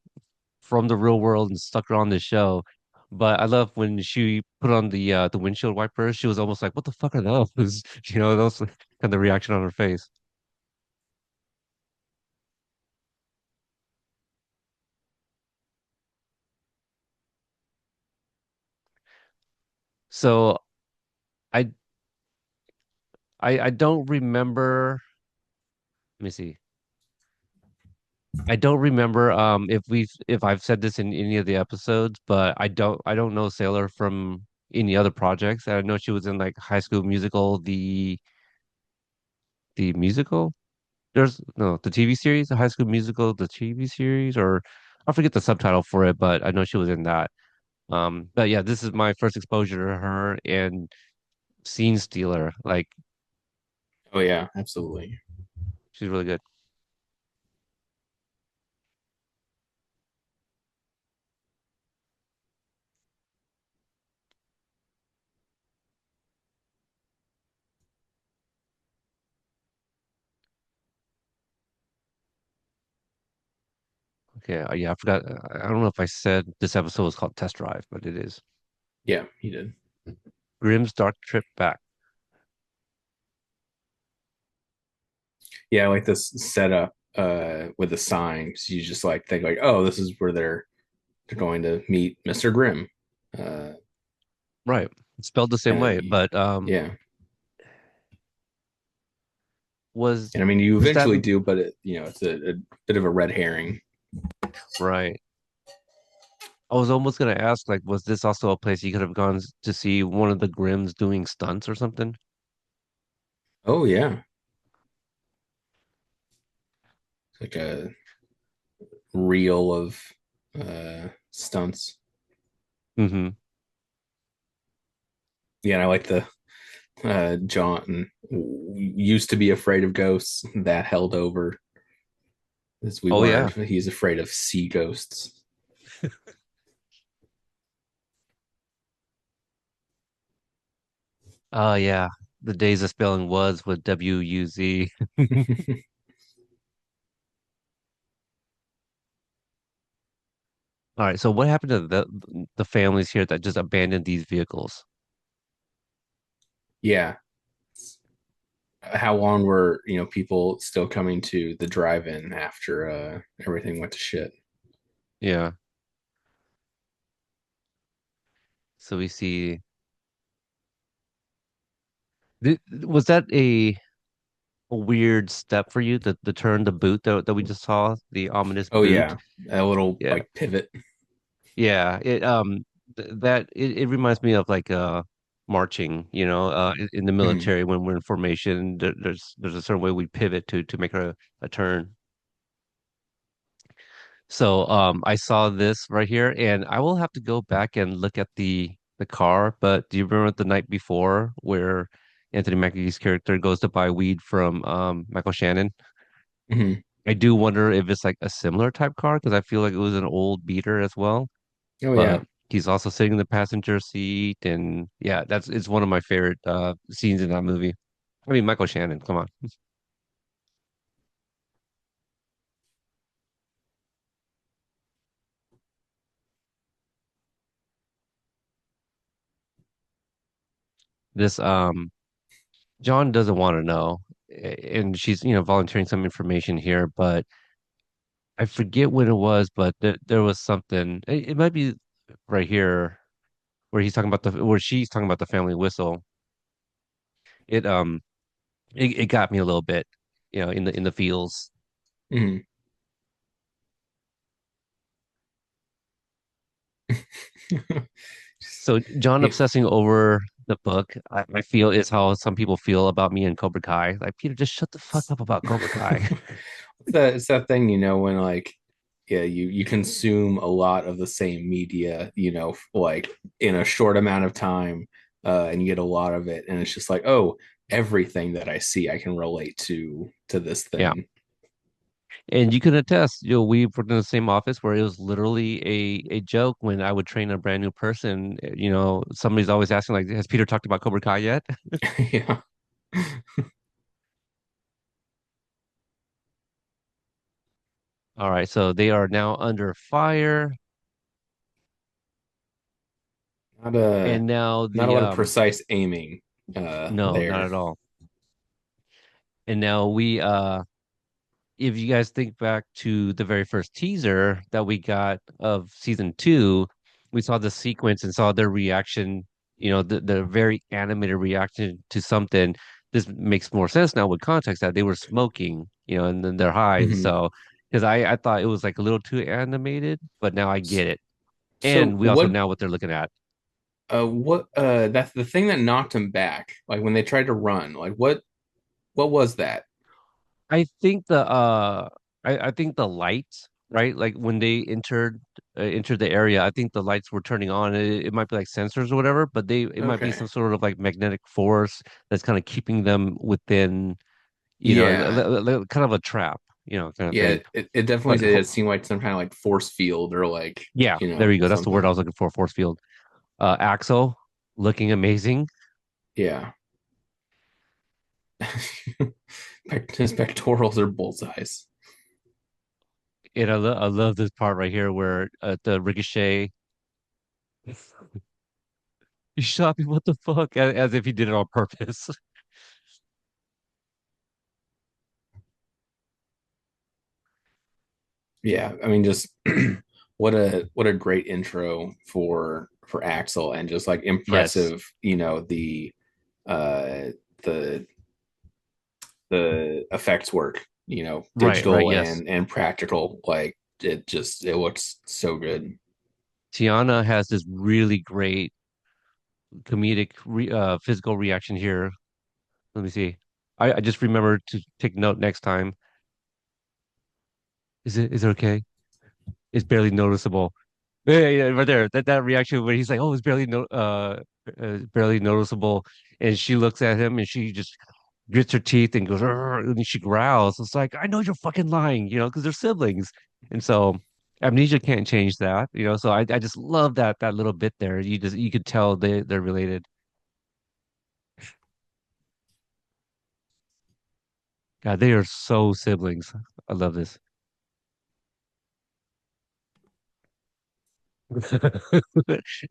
from the real world and stuck her on this show. But I love when she put on the windshield wipers, she was almost like, "What the fuck are those?" Those kind of the reaction on her face. So I I don't remember. Let me see. I don't remember if I've said this in any of the episodes, but I don't know Sailor from any other projects. I know she was in like High School Musical, the musical. There's no the TV series, the High School Musical, the TV series, or I forget the subtitle for it, but I know she was in that. But yeah, this is my first exposure to her and Scene Stealer. Like Oh yeah, absolutely. she's really good. Okay, yeah, I forgot. I don't know if I said this episode was called Test Drive, but it is. Yeah, he did. Grimm's Dark Trip Back. Yeah, I like this setup with the signs. You just like think like, oh, this is where they're going to meet Mr. Grimm. Uh, Right. It's spelled the same and way, but yeah, was and I mean you was that eventually do, but it's a bit of a red herring. right? I was almost gonna ask, like, was this also a place you could have gone to see one of the Grimms doing stunts or something? Oh yeah, it's like a reel of stunts. Hmm. Yeah, and I like the John used to be afraid of ghosts. That held over as we Oh learned yeah. he's afraid of sea ghosts. Oh yeah. The days of spelling was with W-U-Z. All right, so what happened to the families here that just abandoned these vehicles? Yeah, how long were people still coming to the drive-in after everything went to shit? Yeah. So we see was that a weird step for you, the turn, the boot that we just saw, the ominous Oh boot? yeah, a little Yeah. like pivot. Yeah, it reminds me of like marching, in the Mhm. military when we're in formation, there's a certain way we pivot to make a turn. So I saw this right here and I will have to go back and look at the car, but do you remember the night before where Anthony Mackie's character goes to buy weed from Michael Shannon? Mhm. I do wonder if it's like a similar type car because I feel like it was an old beater as well. Oh But yeah. he's also sitting in the passenger seat, and yeah, that's it's one of my favorite scenes in that movie. I mean, Michael Shannon, come on. This John doesn't want to know, and she's volunteering some information here, but I forget when it was, but there was something. It might be right here where he's talking about the where she's talking about the family whistle. It it got me a little bit, in the feels. Mhm. So John Yeah. obsessing over the book, I feel is how some people feel about me and Cobra Kai. Like Peter, just shut the fuck up about Cobra Kai. It's that thing, when like yeah, you consume a lot of the same media, like in a short amount of time, and you get a lot of it, and it's just like, oh, everything that I see, I can relate to this Yeah. thing. And you can attest, we worked in the same office where it was literally a joke when I would train a brand new person. Somebody's always asking, like, has Peter talked about Cobra Kai yet? Yeah. All right, so they are now under fire, Not a and now not a the lot of precise aiming no, not there. at all. And now if you guys think back to the very first teaser that we got of season two, we saw the sequence and saw their reaction, the very animated reaction to something. This makes more sense now with context that they were smoking, and then they're high. Mhm. So, because I thought it was like a little too animated, but now I get it. So And we also what know what they're looking at. that's the thing that knocked him back, like when they tried to run, like what was that? I think I think the light. right? Like when they entered the area, I think the lights were turning on. It might be like sensors or whatever, but they it might be Okay. some sort of like magnetic force that's kind of keeping them within, Yeah. kind of a trap, kind of Yeah, thing. it definitely But it seemed like some kind of like force field or like, yeah, there you go. That's the word I something. was looking for, force field. Axel looking amazing. Yeah. His pectorals are bullseyes. And I love this part right here where the ricochet, you shot me, what the fuck? As if he did it on purpose. Yeah, I mean, just what a great intro for Axel, and just like Yes. impressive, uh the the effects work, Right, right, digital yes. and practical. Like it looks so good. Tiana has this really great comedic physical reaction here. Let me see. I just remember to take note next time. Is it okay? It's barely noticeable. Yeah, yeah, right there. That reaction where he's like, "Oh, it's barely noticeable," and she looks at him and she just grits her teeth and goes, "Arr," and she growls. It's like, I know you're fucking lying, because they're siblings, and so amnesia can't change that, So I just love that little bit there. You could tell they're related. God, they are so siblings. I love this.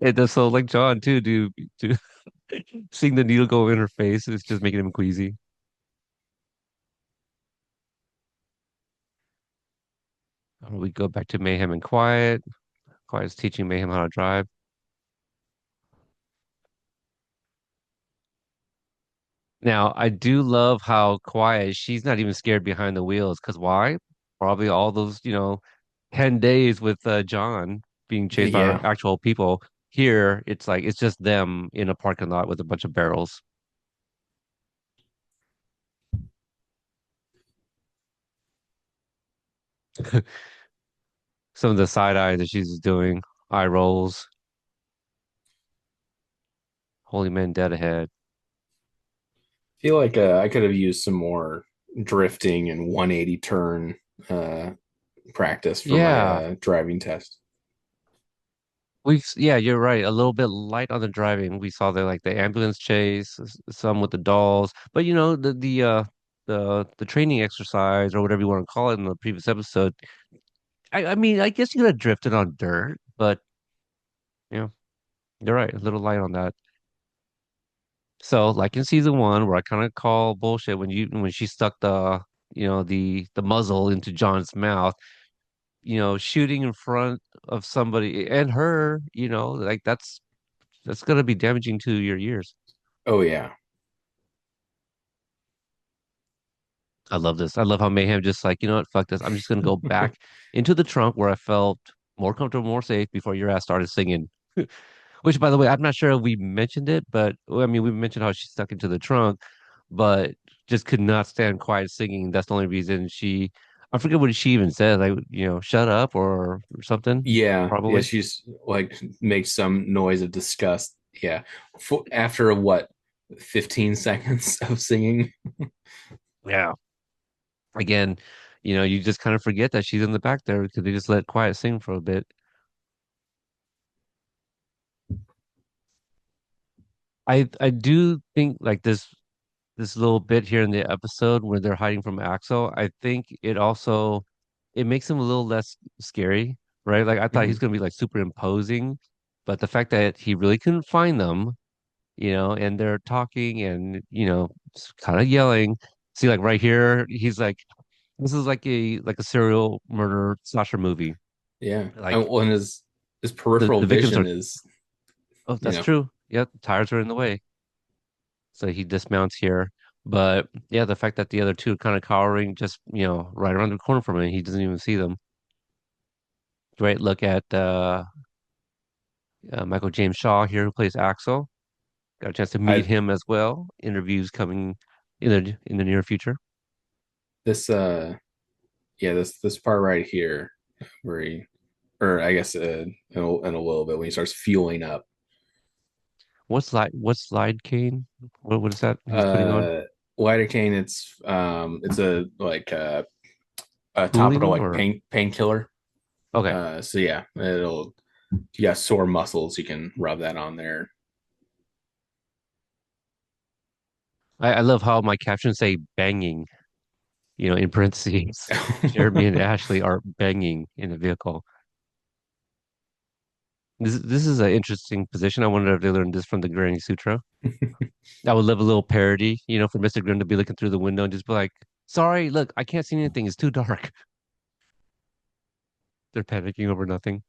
And that's so like John too, dude. To seeing the needle go in her face is just making him queasy. We go back to Mayhem and Quiet. Quiet's teaching Mayhem how to drive. Now, I do love how Quiet, she's not even scared behind the wheels. Because why? Probably all those, 10 days with John being chased by Yeah. actual people. Here, it's like, it's just them in a parking lot with a bunch of barrels. Some of the side eye that she's doing, eye rolls, holy man dead ahead. Feel like I could have used some more drifting and 180 turn uh, practice for my Yeah, driving test. yeah, you're right. A little bit light on the driving. We saw the ambulance chase, some with the dolls, but the training exercise or whatever you want to call it in the previous episode. I mean, I guess you could have drifted on dirt, but you know, you're right. A little light on that. So, like in season one, where I kind of call bullshit when she stuck the muzzle into John's mouth, shooting in front of somebody and her, like that's gonna be damaging to your ears. Oh yeah. I love this. I love how Mayhem just like, you know what, fuck this. I'm just gonna go back into the trunk where I felt more comfortable, more safe before your ass started singing. Which, by the way, I'm not sure if we mentioned it, but well, I mean, we mentioned how she stuck into the trunk, but just could not stand quiet singing. That's the only reason I forget what she even said, like, shut up or something, Yeah, yeah, probably. she's like makes some noise of disgust. Yeah. After what, 15 seconds of singing? Yeah. Again, you just kind of forget that she's in the back there because they just let quiet sing for a bit. I do think like this little bit here in the episode where they're hiding from Axel, I think it makes him a little less scary, right? Like I thought he's Mhm. gonna be like super imposing, but the fact that he really couldn't find them, and they're talking and kind of yelling. See, like right here, he's like, this is like a serial murder slasher movie. Yeah. Like Well, and his the peripheral victims vision are, is, oh, you that's know, true. Yep, tires are in the way. So he dismounts here. But yeah, the fact that the other two are kind of cowering just, right around the corner from him, he doesn't even see them. Great look at Michael James Shaw here, who plays Axel. Got a chance to meet I him as well. Interviews coming in the near future. this yeah, this part right here. where he, or I guess in a little bit when he starts fueling up. What's slide cane? What is that he's putting on? Uh, Lidocaine, it's a like a topical Cooling like or painkiller. okay. So yeah, it'll if you got sore muscles, you can rub that on there. I love how my captions say banging, in parentheses. Jeremy and Ashley are banging in the vehicle. This is an interesting position. I wonder if they learned this from the Granny Sutra. I would love a little parody, for Mr. Grimm to be looking through the window and just be like, "Sorry, look, I can't see anything. It's too dark." They're panicking over nothing.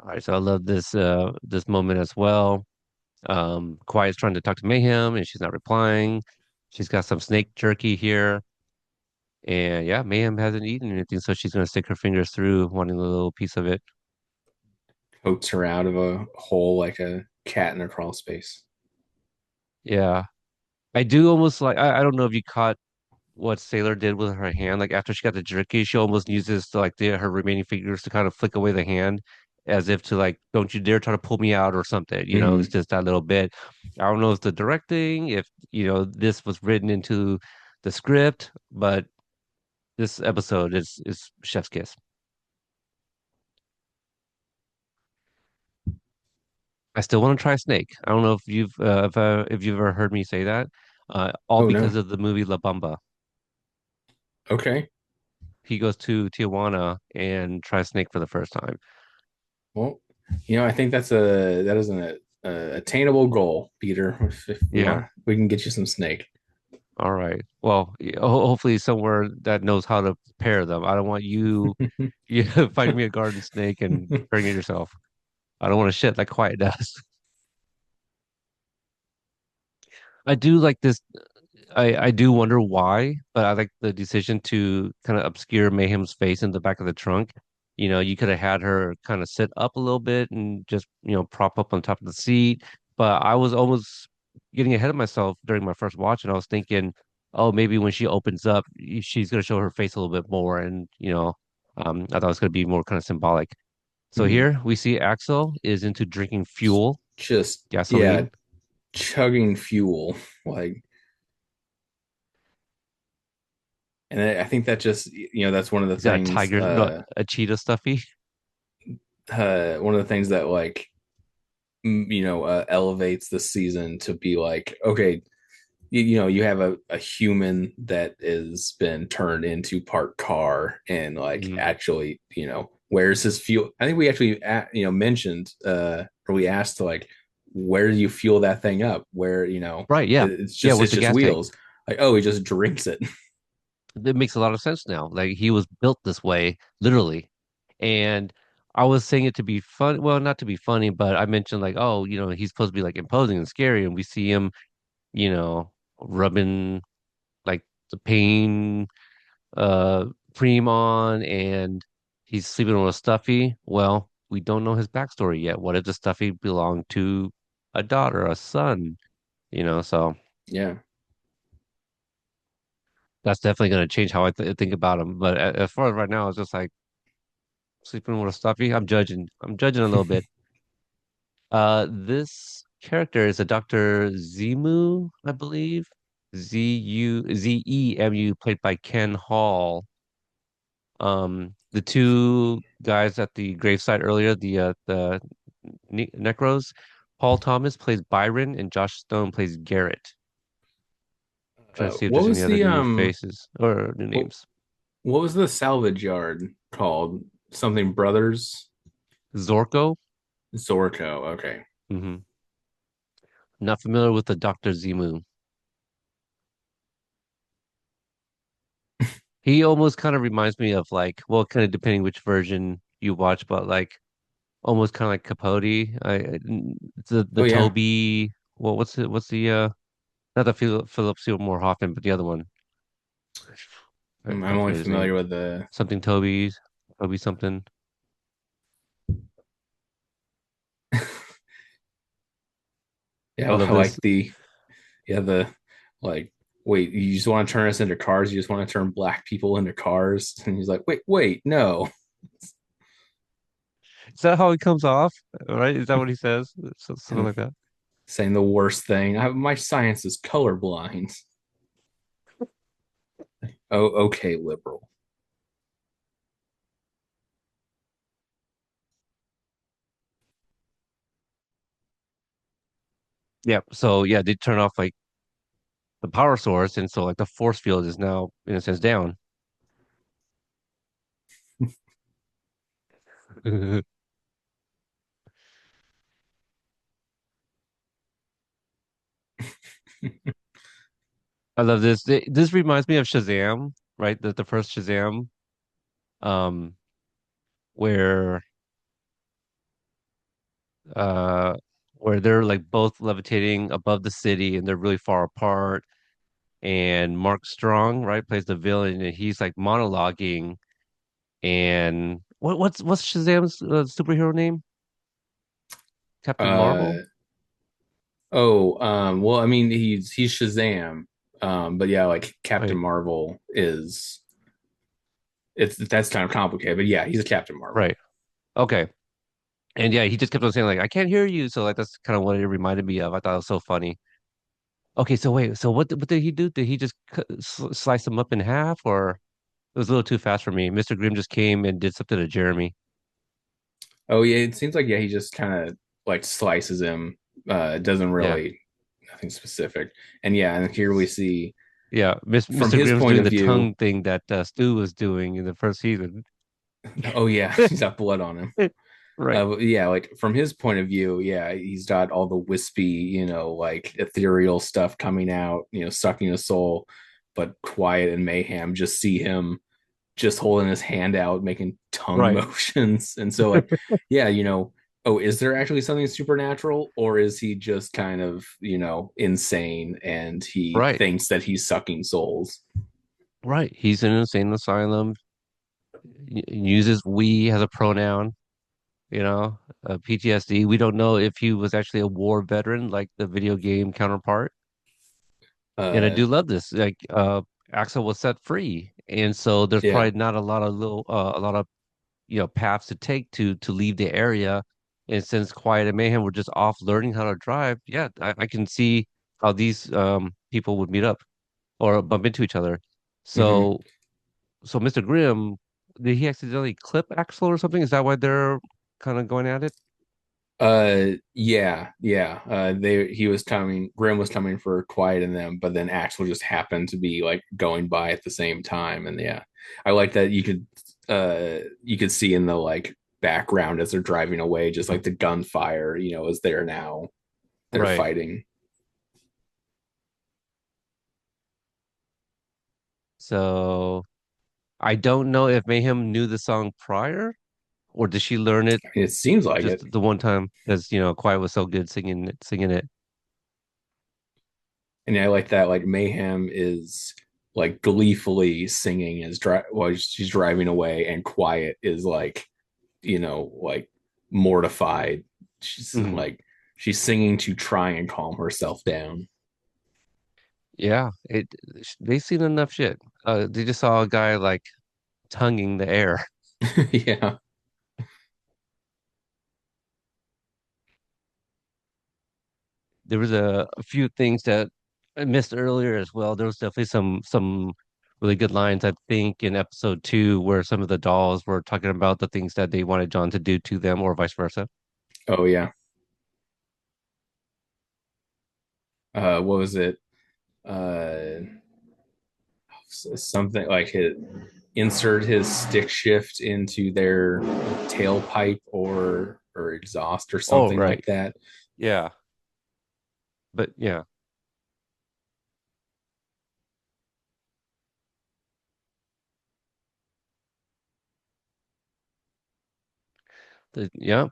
All right, so I love this moment as well. Quiet's trying to talk to Mayhem and she's not replying. She's got some snake jerky here. And yeah, Mayhem hasn't eaten anything, so she's gonna stick her fingers through, wanting a little piece of it. Coats her out of a hole like a cat in a crawl space. Yeah. I do almost like I don't know if you caught what Sailor did with her hand. Like after she got the jerky, she almost uses her remaining fingers to kind of flick away the hand as if to like, don't you dare try to pull me out or something. It's Hmm. just that little bit. I don't know if the directing, if this was written into the script, but this episode is Chef's Kiss. I still want to try Snake. I don't know if you've ever heard me say that. All Oh because no. of the movie La Bamba. Okay. He goes to Tijuana and tries Snake for the first time. Well, I think that is a attainable goal, Peter. If you Yeah. want, we can get you some snake. All right. Well, hopefully somewhere that knows how to pair them. I don't want you finding me a garden snake and pairing it yourself. I don't want to shit like Quiet does. I do like this. I do wonder why, but I like the decision to kind of obscure Mayhem's face in the back of the trunk. You could have had her kind of sit up a little bit and just, prop up on top of the seat. But I was almost getting ahead of myself during my first watch, and I was thinking, oh, maybe when she opens up, she's going to show her face a little bit more. And, I thought it was going to be more kind of symbolic. So Hmm. here we see Axel is into drinking fuel, Just yeah, gasoline. chugging fuel like, and I think that just that's one of the He's got a things tiger, no, a cheetah stuffy. one of the things that like elevates the season to be like, okay, you have a human that has been turned into part car and like Mhm. actually where's his fuel. I think we actually mentioned or we asked like, where do you fuel that thing up, where Right, yeah. it's Yeah, just with it's the just gas tank. wheels, like, oh, he just drinks it. It makes a lot of sense now. Like he was built this way, literally. And I was saying it to be fun. Well, not to be funny, but I mentioned like, oh, he's supposed to be like imposing and scary, and we see him, rubbing like the pain cream on, and he's sleeping with a stuffy. Well, we don't know his backstory yet. What if the stuffy belonged to a daughter, a son? So Yeah. that's definitely going to change how I think about him. But as far as right now, it's just like sleeping with a stuffy. I'm judging a little bit. This character is a Dr. Zemu, I believe. Zemu, played by Ken Hall. The two guys at the gravesite earlier, the Necros, Paul Thomas plays Byron and Josh Stone plays Garrett. Trying to see if What there's any was other the new faces or new what, names. what was the salvage yard called? Something Brothers Zorko. Zorko. Okay. Hmm. Not familiar with the Dr. Zemu. He almost kind of reminds me of like, well, kind of depending which version you watch, but like almost kind of like Capote. The Oh yeah. Toby. Well, what's the not the Philip Seymour Hoffman, but the other one. I I'm only forget his name. familiar with the Something Toby's, Toby something. I Yeah, love I this. like the yeah the like wait, you just want to turn us into cars? You just want to turn black people into cars? And he's like, wait, no. Is that how it comes off? Right? Is that what he says? Something And like that. saying the worst thing. My science is colorblind. Oh, okay, liberal. Yeah. So yeah, they turn off like the power source, and so like the force field is now in a sense down. I love this. This reminds me of Shazam, right? The first Shazam, um, where uh where they're like both levitating above the city and they're really far apart. And Mark Strong, right, plays the villain, and he's like monologuing. And what's Shazam's superhero name? Captain Marvel, Uh well, I mean, he's Shazam. But yeah, like Captain right? Marvel is it's that's kind of complicated, but yeah, he's a Captain Marvel. Right. Okay. And yeah, he just kept on saying like, "I can't hear you." So like that's kind of what it reminded me of. I thought it was so funny. Okay, so wait, so what did he do? Did he just slice them up in half, or it was a little too fast for me? Mr. Grimm just came and did something to Jeremy. Oh yeah, it seems like yeah, he just kind of like slices him. Doesn't Yeah, really nothing specific. And yeah, and here we see yeah. from Mr. his Grimm's point doing of the view. tongue thing that Stu was doing in the first season. Oh yeah, he's got blood on him. Right, Yeah, like from his point of view, yeah, he's got all the wispy, like ethereal stuff coming out, sucking his soul. But Quiet and Mayhem just see him just holding his hand out, making tongue right, motions. And so, like, yeah, oh, is there actually something supernatural, or is he just kind of, insane and he right, thinks that he's sucking souls? right. He's in an insane asylum. Uses we as a pronoun. PTSD. We don't know if he was actually a war veteran like the video game counterpart. And I Uh, do love this. Like Axel was set free, and so there's yeah. probably not a lot of paths to take to leave the area. And since Quiet and Mayhem were just off learning how to drive, yeah, I can see how these people would meet up or bump into each other. Hmm. So Mr. Grimm, did he accidentally clip Axel or something? Is that why they're kind of going at it? Yeah. They he was coming, Grim was coming for Quiet in them, but then Axel just happened to be like going by at the same time. And yeah, I like that you could see in the like background as they're driving away, just like the gunfire, is there now. They're Right. fighting. So I don't know if Mayhem knew the song prior, or did she learn it I mean, it seems like it. just the one time because Quiet was so good singing it. And I like that like Mayhem is like gleefully singing while she's driving away, and Quiet is like mortified. She's Mhm. like she's singing to try and calm herself down. Yeah, they seen enough shit. They just saw a guy like tonguing the air. Yeah. There was a few things that I missed earlier as well. There was definitely some really good lines, I think, in episode 2 where some of the dolls were talking about the things that they wanted John to do to them or vice versa. Oh yeah. What was it? Uh, Something like insert his stick shift into their tailpipe or exhaust or Oh, something right. like that. Yeah. But yeah, yeah.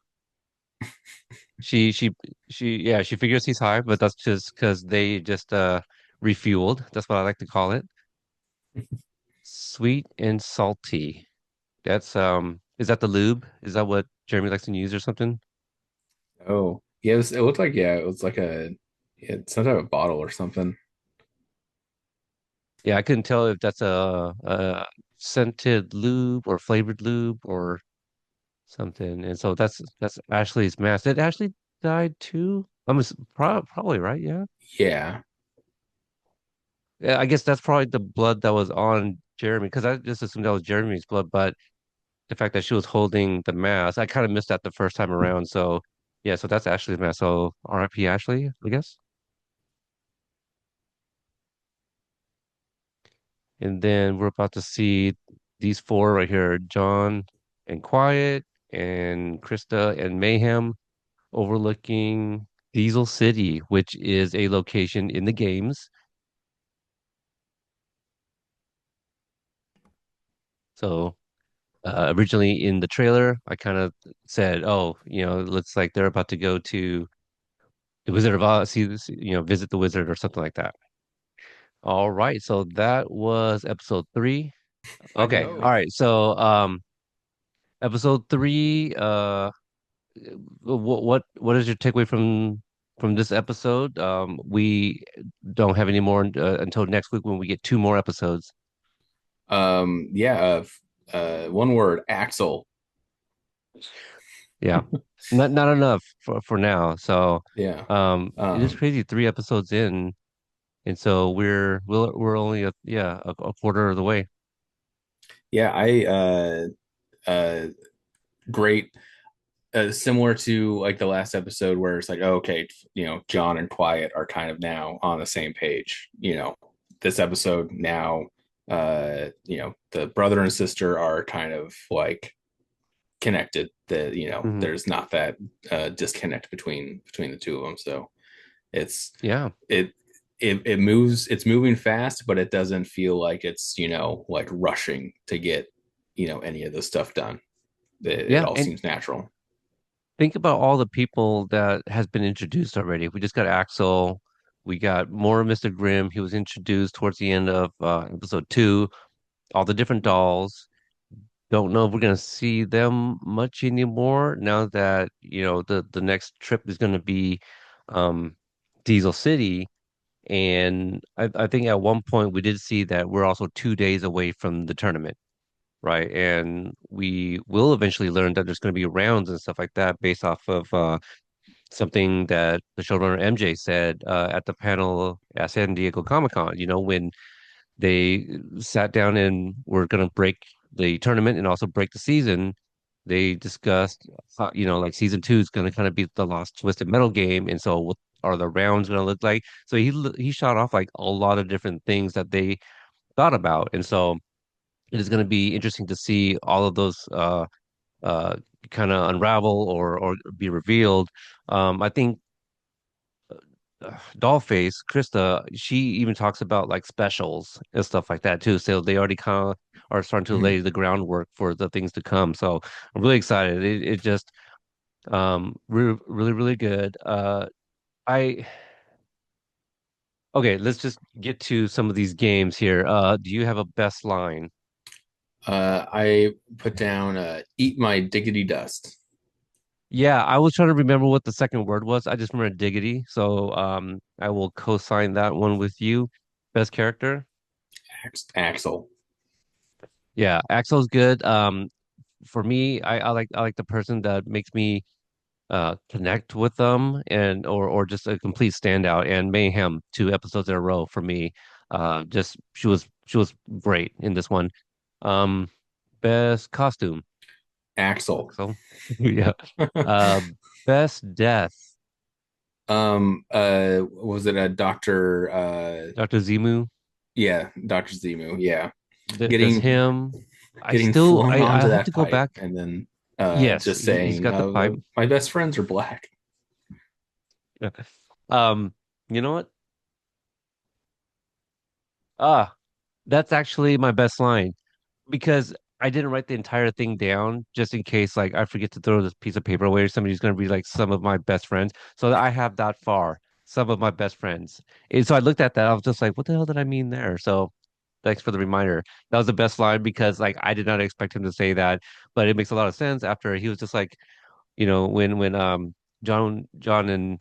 She she she figures he's high, but that's just because they just refueled. That's what I like to call it. Sweet and salty. That's is that the lube? Is that what Jeremy likes to use or something? Oh, yeah. It looked like, yeah, it was like a. Yeah, it's some type of bottle or something. Yeah, I couldn't tell if that's a scented lube or flavored lube or something. And so that's Ashley's mask. Did Ashley died too? Probably right. Yeah. Yeah. Yeah, I guess that's probably the blood that was on Jeremy because I just assumed that was Jeremy's blood, but the fact that she was holding the mask, I kind of missed that the first time around. So yeah, so that's Ashley's mask. So R.I.P. Ashley, I guess. And then we're about to see these four right here, John and Quiet and Krista and Mayhem overlooking Diesel City, which is a location in the games. So originally in the trailer, I kind of said, "Oh, looks like they're about to go to the Wizard of Oz, see this, visit the wizard or something like that." All right, so that was episode three. I didn't Okay, know. all right, so episode three. What is your takeaway from this episode? We don't have any more until next week when we get two more episodes. Yeah, one word, Axel. Yeah, not enough for now. So, Yeah. it is Um, crazy. Three episodes in, and so we're only a quarter of the way. yeah, I great similar to like the last episode where it's like, oh, okay, John and Quiet are kind of now on the same page. This episode now, the brother and sister are kind of like connected. That Hmm. there's not that disconnect between the two of them. So it's Yeah, it it moves. It's moving fast, but it doesn't feel like it's like rushing to get any of this stuff done. It yeah, all and seems natural. think about all the people that has been introduced already. We just got Axel. We got more of Mr. Grimm. He was introduced towards the end of episode two. All the different dolls. Don't know if we're gonna see them much anymore now that, the next trip is gonna be um Diesel City. And I think at one point we did see that we're also 2 days away from the tournament, right? And we will eventually learn that there's gonna be rounds and stuff like that based off of something that the showrunner MJ said at the panel at San Diego Comic-Con, when they sat down and were going to break the tournament and also break the season. They discussed, like season two is going to kind of be the Lost Twisted Metal game, and so what are the rounds going to look like? So he shot off like a lot of different things that they thought about, and so it is going to be interesting to see all of those uh kind of unravel or be revealed. I think Dollface, Krista, she even talks about like specials and stuff like that too. So they already kind of are starting to lay the groundwork for the things to come. So I'm really excited. It just really really good. I okay, let's just get to some of these games here. Do you have a best line? I put down "eat my diggity dust." Yeah, I was trying to remember what the second word was. I just remember diggity. So I will co-sign that one with you. Best character? Axel. Yeah, Axel's good. For me, I like the person that makes me connect with them and or just a complete standout. And Mayhem, 2 episodes in a row for me. Just she was great in this one. Um, best costume, Axel. Axel. Yeah. Uh, best death, Was it a Doctor? Dr. Zimu. Yeah, Doctor Zemu. Yeah, Does getting him. I getting still flung I onto have that to go pipe back. and then Yes, just he's saying, got the pipe. my best friends are black. Um, you know what? Ah, that's actually my best line because I didn't write the entire thing down just in case like I forget to throw this piece of paper away or somebody's gonna be like some of my best friends. So I have that far, some of my best friends. And so I looked at that, I was just like, what the hell did I mean there? So thanks for the reminder. That was the best line because like I did not expect him to say that, but it makes a lot of sense after he was just like, when John and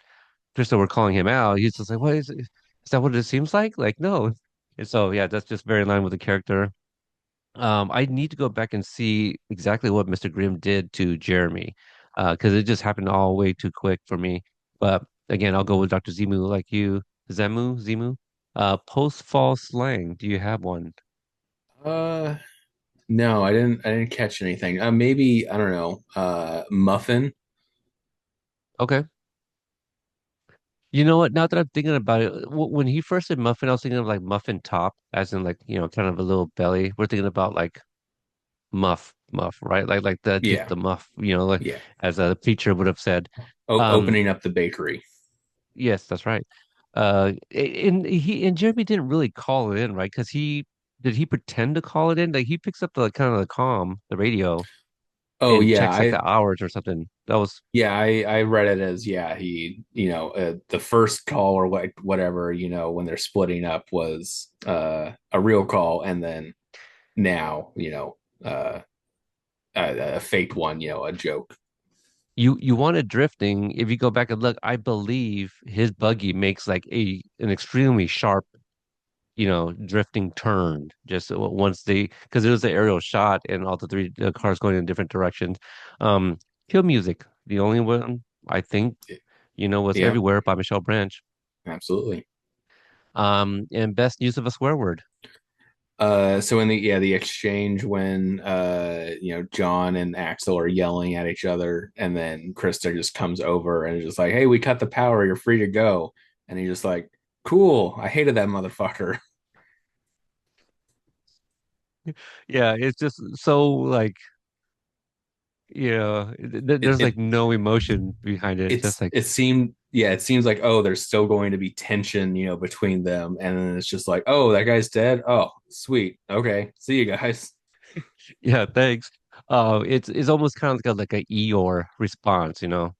Krista were calling him out, he's just like, "What is it? Is that what it seems like?" Like, no. And so yeah, that's just very in line with the character. I need to go back and see exactly what Mr. Grimm did to Jeremy, because it just happened all way too quick for me. But again, I'll go with Dr. Zimu like you. Zimu. Post-fall slang. Do you have one? Uh, no, I didn't catch anything. Maybe I don't know. Muffin. Okay. You know what? Now that I'm thinking about it, when he first said muffin, I was thinking of like muffin top, as in like, kind of a little belly. We're thinking about like muff, right? Like the just Yeah, the muff, like yeah. as a preacher would have said. Um, Opening up the bakery. yes, that's right. And Jeremy didn't really call it in, right? Because he pretend to call it in? Like he picks up the kind of the radio, Oh and yeah, checks like the hours or something. That was I read it as yeah he the first call or whatever when they're splitting up was a real call, and then now a fake one, a joke. you wanted drifting. If you go back and look, I believe his buggy makes like an extremely sharp, drifting turn just once because it was the aerial shot and all the three cars going in different directions. Um, Kill Music, the only one I think, was Yeah, Everywhere by Michelle Branch. absolutely. And best use of a swear word. So in the exchange when John and Axel are yelling at each other, and then Krista just comes over and is just like, "Hey, we cut the power. You're free to go." And he's just like, "Cool. I hated that motherfucker." Yeah, it's just so like, It there's like it no emotion behind it. It's just like, it seems like, oh, there's still going to be tension, between them, and then it's just like, oh, that guy's dead. Oh, sweet. Okay, see you guys. yeah, thanks. It's almost kind of like a Eeyore response, you know.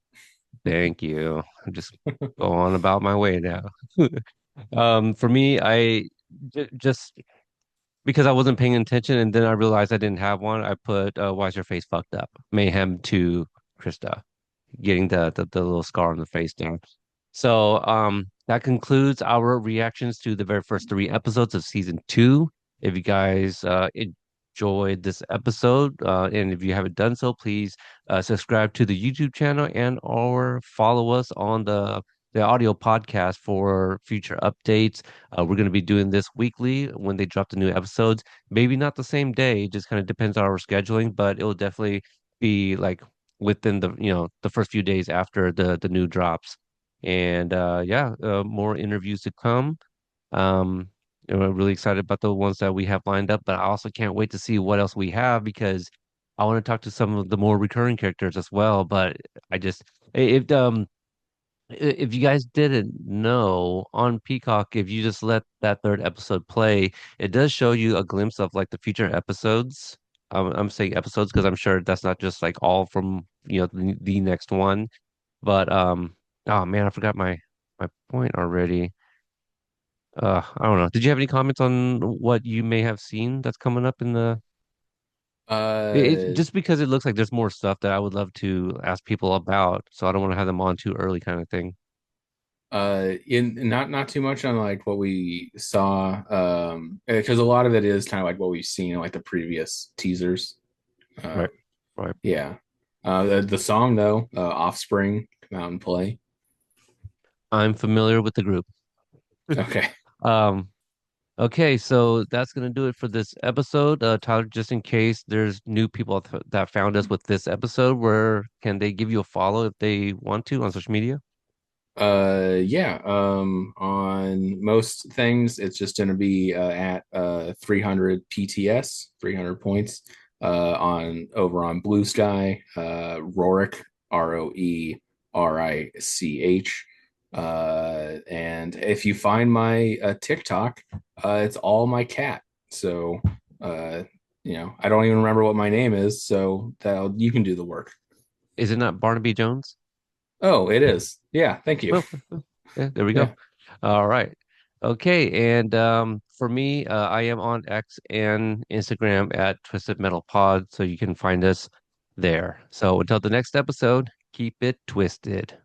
Thank you. I'm just go on about my way now. For me, just because I wasn't paying attention and then I realized I didn't have one, I put Why's Your Face Fucked Up? Mayhem to Krista, getting the little scar on the face there. So that concludes our reactions to the very first three episodes of season two. If you guys enjoyed this episode, and if you haven't done so, please subscribe to the YouTube channel and or follow us on the audio podcast for future updates. We're going to be doing this weekly when they drop the new episodes. Maybe not the same day, it just kind of depends on our scheduling, but it will definitely be like within the first few days after the new drops. And yeah, more interviews to come. Um, I'm really excited about the ones that we have lined up, but I also can't wait to see what else we have because I want to talk to some of the more recurring characters as well. But I just if you guys didn't know, on Peacock, if you just let that third episode play, it does show you a glimpse of like the future episodes. I'm saying episodes because I'm sure that's not just like all from the next one. But oh man, I forgot my point already. I don't know. Did you have any comments on what you may have seen that's coming up in the? It Uh, just because it looks like there's more stuff that I would love to ask people about, so I don't want to have them on too early, kind of thing. in not too much on like what we saw, because a lot of it is kind of like what we've seen in like the previous teasers. Right, Um, right. yeah. The song though, Offspring, come out and play. I'm familiar with the group. Okay. Um, okay, so that's gonna do it for this episode. Tyler, just in case there's new people that found us with this episode, where can they give you a follow if they want to on social media? Yeah. On most things, it's just going to be at 300 PTS, 300 points. On over on Blue Sky, Rorick, ROERICH. And if you find my TikTok, it's all my cat. So, uh, I don't even remember what my name is, so that you can do the work. Is it not Barnaby Jones? Oh, it is. Yeah. Thank you. Well, yeah, there we go. Yeah. All right. Okay, and for me, I am on X and Instagram at Twisted Metal Pod, so you can find us there. So until the next episode, keep it twisted.